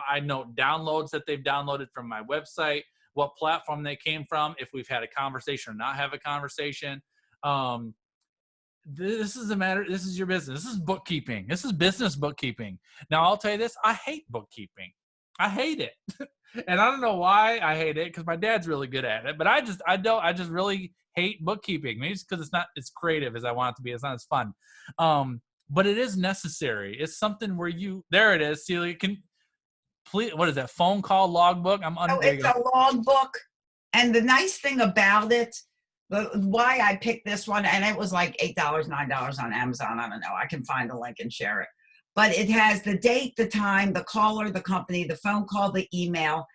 [SPEAKER 1] I note downloads that they've downloaded from my website, what platform they came from, if we've had a conversation or not have a conversation. This is your business. This is bookkeeping. This is business bookkeeping. Now, I'll tell you this, I hate bookkeeping. I hate it. And I don't know why I hate it, because my dad's really good at it. But I just really hate bookkeeping. Maybe it's because it's not as creative as I want it to be. It's not as fun. But it is necessary. It's something where there it is, Celia. Please, what is that? Phone call logbook?
[SPEAKER 4] It's a logbook. And the nice thing about it, why I picked this one, and it was like $8, $9 on Amazon. I don't know. I can find the link and share it. But it has the date, the time, the caller, the company, the phone call, the email,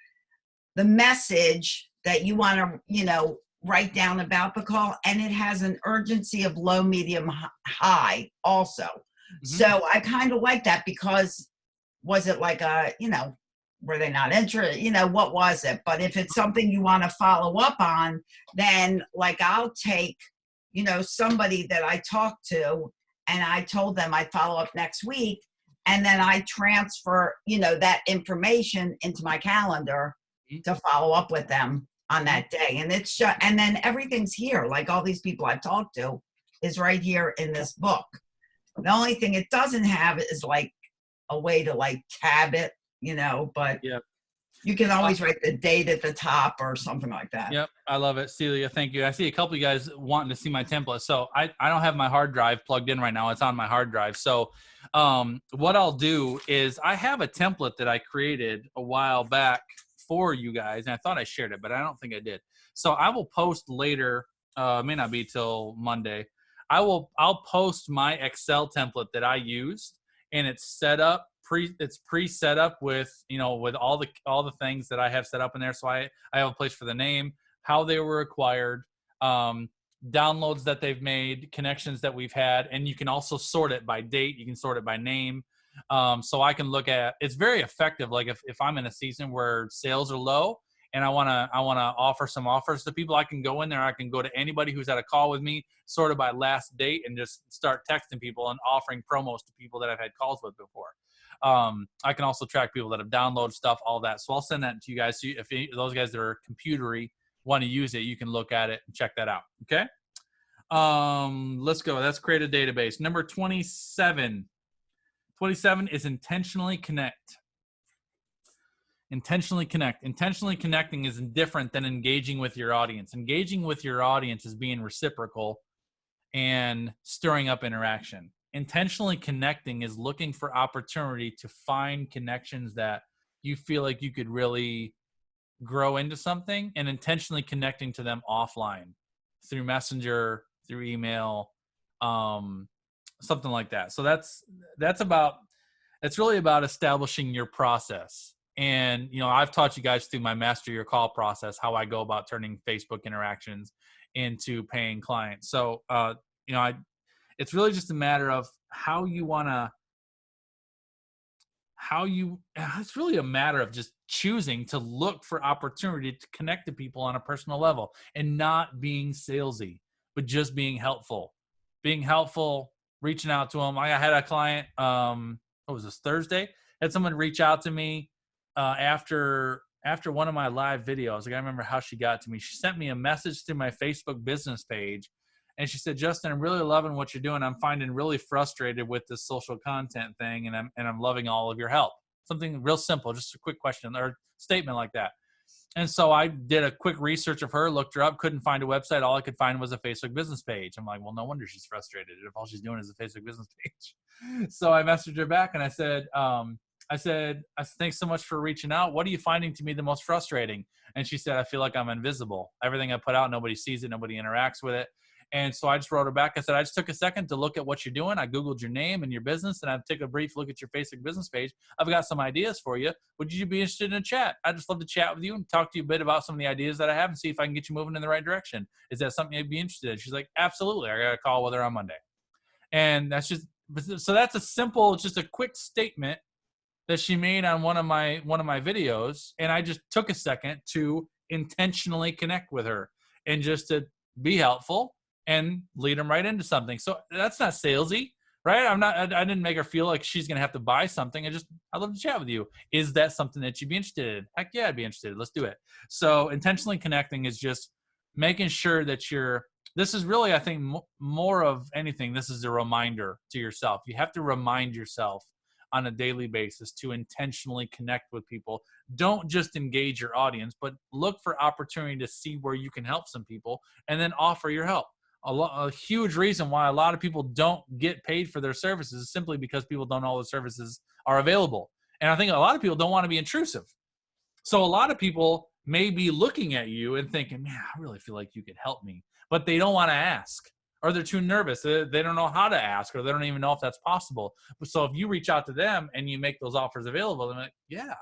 [SPEAKER 4] the message that you want to, write down about the call. And it has an urgency of low, medium, high also. Mm-hmm. So I kind of like that, because was it like were they not interested? What was it? But if it's something you want to follow up on, then like I'll take, somebody that I talked to, and I told them I'd follow up next week. And then I transfer, that information into my calendar to follow up with them on that day. And it's just, and then everything's here. Like all these people I've talked to is right here in this book. The only thing it doesn't have is like a way to like tab it, but
[SPEAKER 1] yeah.
[SPEAKER 4] You can always write the date at the top or something like that.
[SPEAKER 1] Yep. I love it. Celia, thank you. I see a couple of you guys wanting to see my template. So I don't have my hard drive plugged in right now. It's on my hard drive. So what I'll do is I have a template that I created a while back for you guys. And I thought I shared it, but I don't think I did. So I will post later. It may not be till Monday. I'll post my Excel template that I used, and it's set up. It's pre-set up with with all the things that I have set up in there. So I have a place for the name, how they were acquired, downloads that they've made, connections that we've had, and you can also sort it by date. You can sort it by name. So I can look at. It's very effective. Like if I'm in a season where sales are low and I wanna offer some offers to people, I can go in there. I can go to anybody who's had a call with me, sort of by last date, and just start texting people and offering promos to people that I've had calls with before. I can also track people that have downloaded stuff, all that. So I'll send that to you guys. So if those guys that are computery want to use it, you can look at it and check that out. Okay. Let's go. That's create a database. Number 27. 27 is intentionally connect. Intentionally connect. Intentionally connecting is different than engaging with your audience. Engaging with your audience is being reciprocal and stirring up interaction. Intentionally connecting is looking for opportunity to find connections that you feel like you could really grow into something, and intentionally connecting to them offline through Messenger, through email, something like that. So it's really about establishing your process. And, I've taught you guys through my Master Your Call process, how I go about turning Facebook interactions into paying clients. So, it's really just a matter of it's really a matter of just choosing to look for opportunity to connect to people on a personal level, and not being salesy, but just being helpful, reaching out to them. I had a client, what was this, Thursday? Had someone reach out to me after one of my live videos. Like, I remember how she got to me. She sent me a message through my Facebook business page. And she said, Justin, I'm really loving what you're doing. I'm finding really frustrated with this social content thing, and I'm loving all of your help. Something real simple, just a quick question or statement like that. And so I did a quick research of her, looked her up, couldn't find a website. All I could find was a Facebook business page. I'm like, well, no wonder she's frustrated if all she's doing is a Facebook business page. So I messaged her back and I said, I said, thanks so much for reaching out. What are you finding to be the most frustrating? And she said, I feel like I'm invisible. Everything I put out, nobody sees it. Nobody interacts with it. And so I just wrote her back. I said, I just took a second to look at what you're doing. I Googled your name and your business, and I've taken a brief look at your Facebook business page. I've got some ideas for you. Would you be interested in a chat? I'd just love to chat with you and talk to you a bit about some of the ideas that I have and see if I can get you moving in the right direction. Is that something you'd be interested in? She's like, absolutely. I got a call with her on Monday. And that's just, so that's a simple, just a quick statement that she made on one of my videos. And I just took a second to intentionally connect with her and just to be helpful and lead them right into something. So that's not salesy, right? I didn't make her feel like she's going to have to buy something. I'd love to chat with you. Is that something that you'd be interested in? Heck yeah, I'd be interested. Let's do it. So intentionally connecting is just making sure that this is really, I think, more of anything, this is a reminder to yourself. You have to remind yourself on a daily basis to intentionally connect with people. Don't just engage your audience, but look for opportunity to see where you can help some people and then offer your help. A huge reason why a lot of people don't get paid for their services is simply because people don't know all the services are available. And I think a lot of people don't want to be intrusive. So a lot of people may be looking at you and thinking, man, I really feel like you could help me, but they don't want to ask, or they're too nervous. They don't know how to ask, or they don't even know if that's possible. So if you reach out to them and you make those offers available, they're like, yeah,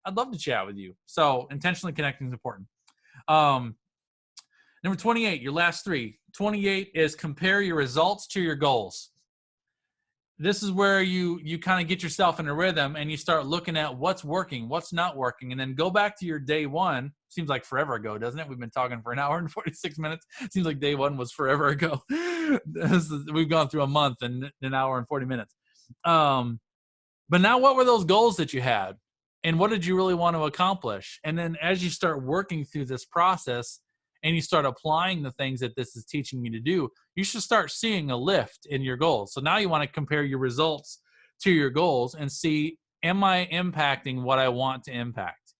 [SPEAKER 1] I'd love to chat with you. So intentionally connecting is important. Number 28, your last three. 28 is compare your results to your goals. This is where you kind of get yourself in a rhythm and you start looking at what's working, what's not working, and then go back to your day one. Seems like forever ago, doesn't it? We've been talking for an hour and 46 minutes. Seems like day one was forever ago. We've gone through a month and an hour and 40 minutes. But now what were those goals that you had? And what did you really want to accomplish? And then as you start working through this process and you start applying the things that this is teaching you to do, you should start seeing a lift in your goals. So now you want to compare your results to your goals and see, am I impacting what I want to impact?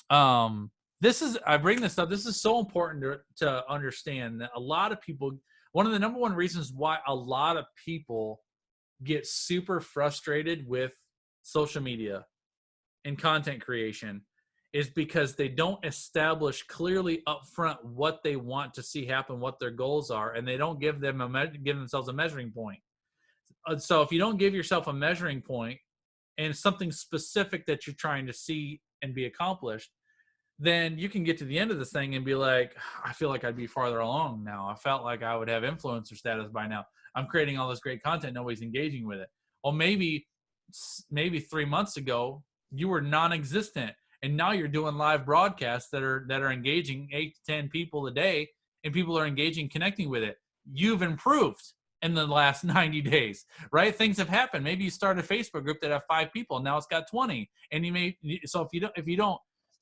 [SPEAKER 1] I bring this up. This is so important to understand that a lot of people, one of the number one reasons why a lot of people get super frustrated with social media and content creation is because they don't establish clearly upfront what they want to see happen, what their goals are, and they don't give themselves a measuring point. So if you don't give yourself a measuring point and something specific that you're trying to see and be accomplished, then you can get to the end of this thing and be like, I feel like I'd be farther along now. I felt like I would have influencer status by now. I'm creating all this great content. Nobody's engaging with it. Well, maybe 3 months ago, you were non-existent. And now you're doing live broadcasts that are engaging 8 to 10 people a day, and people are engaging, connecting with it. You've improved in the last 90 days, right? Things have happened. Maybe you started a Facebook group that have 5 people, now it's got 20. And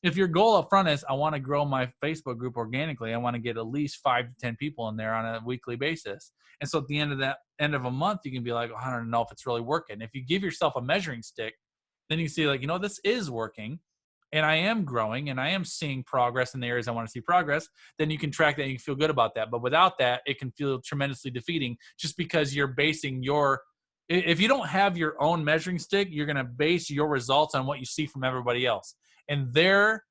[SPEAKER 1] if your goal up front is, I want to grow my Facebook group organically, I want to get at least 5 to 10 people in there on a weekly basis. And so at the end of a month, you can be like, oh, I don't know if it's really working. If you give yourself a measuring stick, then you see like, this is working. And I am growing and I am seeing progress in the areas I want to see progress, then you can track that and you can feel good about that. But without that, it can feel tremendously defeating just because you're basing if you don't have your own measuring stick, you're going to base your results on what you see from everybody else. And their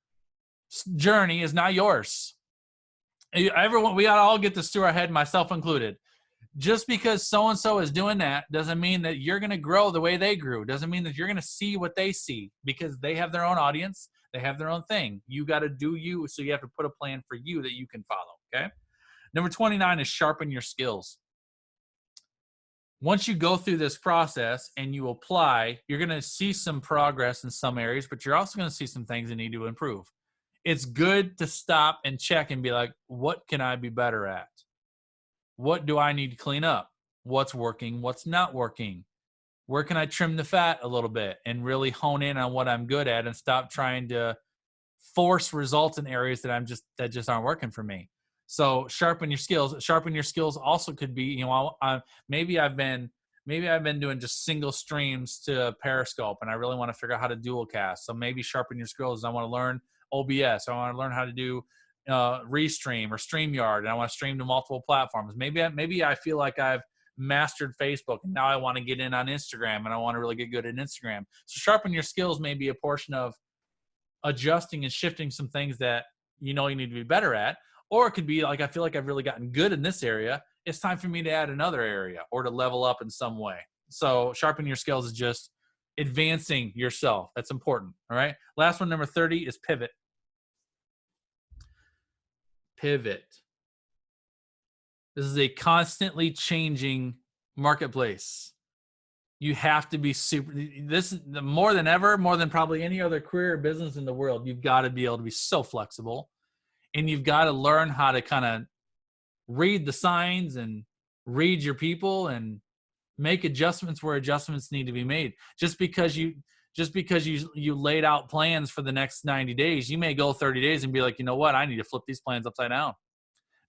[SPEAKER 1] journey is not yours. Everyone, we got to all get this through our head, myself included. Just because so-and-so is doing that doesn't mean that you're going to grow the way they grew. Doesn't mean that you're going to see what they see, because they have their own audience. They have their own thing. You got to do you, so you have to put a plan for you that you can follow, okay? Number 29 is sharpen your skills. Once you go through this process and you apply, you're going to see some progress in some areas, but you're also going to see some things that need to improve. It's good to stop and check and be like, what can I be better at? What do I need to clean up? What's working? What's not working? Where can I trim the fat a little bit and really hone in on what I'm good at and stop trying to force results in areas that just aren't working for me? So sharpen your skills. Sharpen your skills also could be, maybe I've been doing just single streams to Periscope and I really want to figure out how to dual cast. So maybe sharpen your skills. I want to learn OBS. I want to learn how to do Restream or StreamYard, and I want to stream to multiple platforms. Maybe I feel like I've mastered Facebook, and now I want to get in on Instagram, and I want to really get good at Instagram. So sharpen your skills may be a portion of adjusting and shifting some things that you know you need to be better at. Or it could be like, I feel like I've really gotten good in this area. It's time for me to add another area or to level up in some way. So sharpen your skills is just advancing yourself. That's important. All right. Last one, number 30, is pivot. Pivot. This is a constantly changing marketplace. You have to be this is more than ever, more than probably any other career or business in the world. You've got to be able to be so flexible, and you've got to learn how to kind of read the signs and read your people and make adjustments where adjustments need to be made. Just because you laid out plans for the next 90 days, you may go 30 days and be like, you know what, I need to flip these plans upside down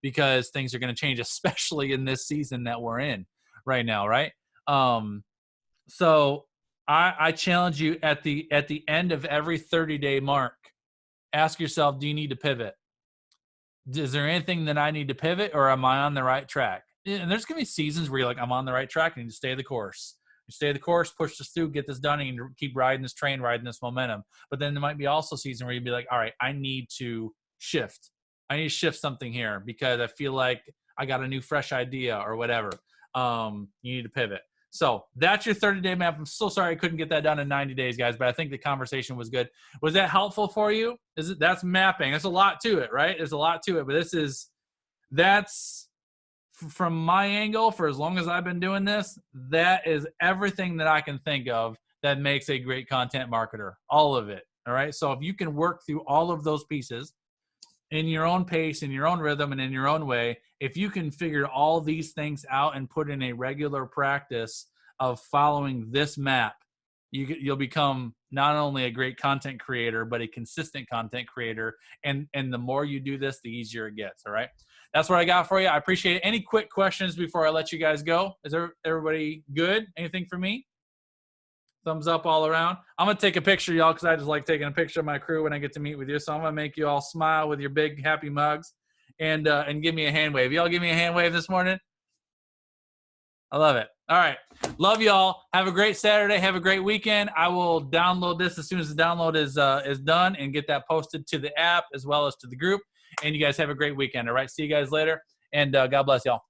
[SPEAKER 1] because things are going to change, especially in this season that we're in right now, right? So I challenge you at the end of every 30-day mark, ask yourself, do you need to pivot? Is there anything that I need to pivot, or am I on the right track? And there's going to be seasons where you're like, I'm on the right track, and you stay the course. You stay the course, push this through, get this done, and you keep riding this train, riding this momentum. But then there might be also a season where you'd be like, all right, I need to shift. I need to shift something here because I feel like I got a new fresh idea or whatever. You need to pivot. So that's your 30-day map. I'm so sorry I couldn't get that done in 90 days, guys, but I think the conversation was good. Was that helpful for you? That's mapping. There's a lot to it, right? There's a lot to it, but that's from my angle, for as long as I've been doing this, that is everything that I can think of that makes a great content marketer. All of it. All right. So if you can work through all of those pieces in your own pace, in your own rhythm, and in your own way, if you can figure all these things out and put in a regular practice of following this map, you'll become not only a great content creator, but a consistent content creator. And the more you do this, the easier it gets. All right. That's what I got for you. I appreciate it. Any quick questions before I let you guys go? Is everybody good? Anything for me? Thumbs up all around. I'm going to take a picture, y'all, because I just like taking a picture of my crew when I get to meet with you. So I'm going to make you all smile with your big, happy mugs and give me a hand wave. Y'all give me a hand wave this morning? I love it. All right. Love y'all. Have a great Saturday. Have a great weekend. I will download this as soon as the download is done and get that posted to the app as well as to the group. And you guys have a great weekend. All right. See you guys later. And God bless y'all.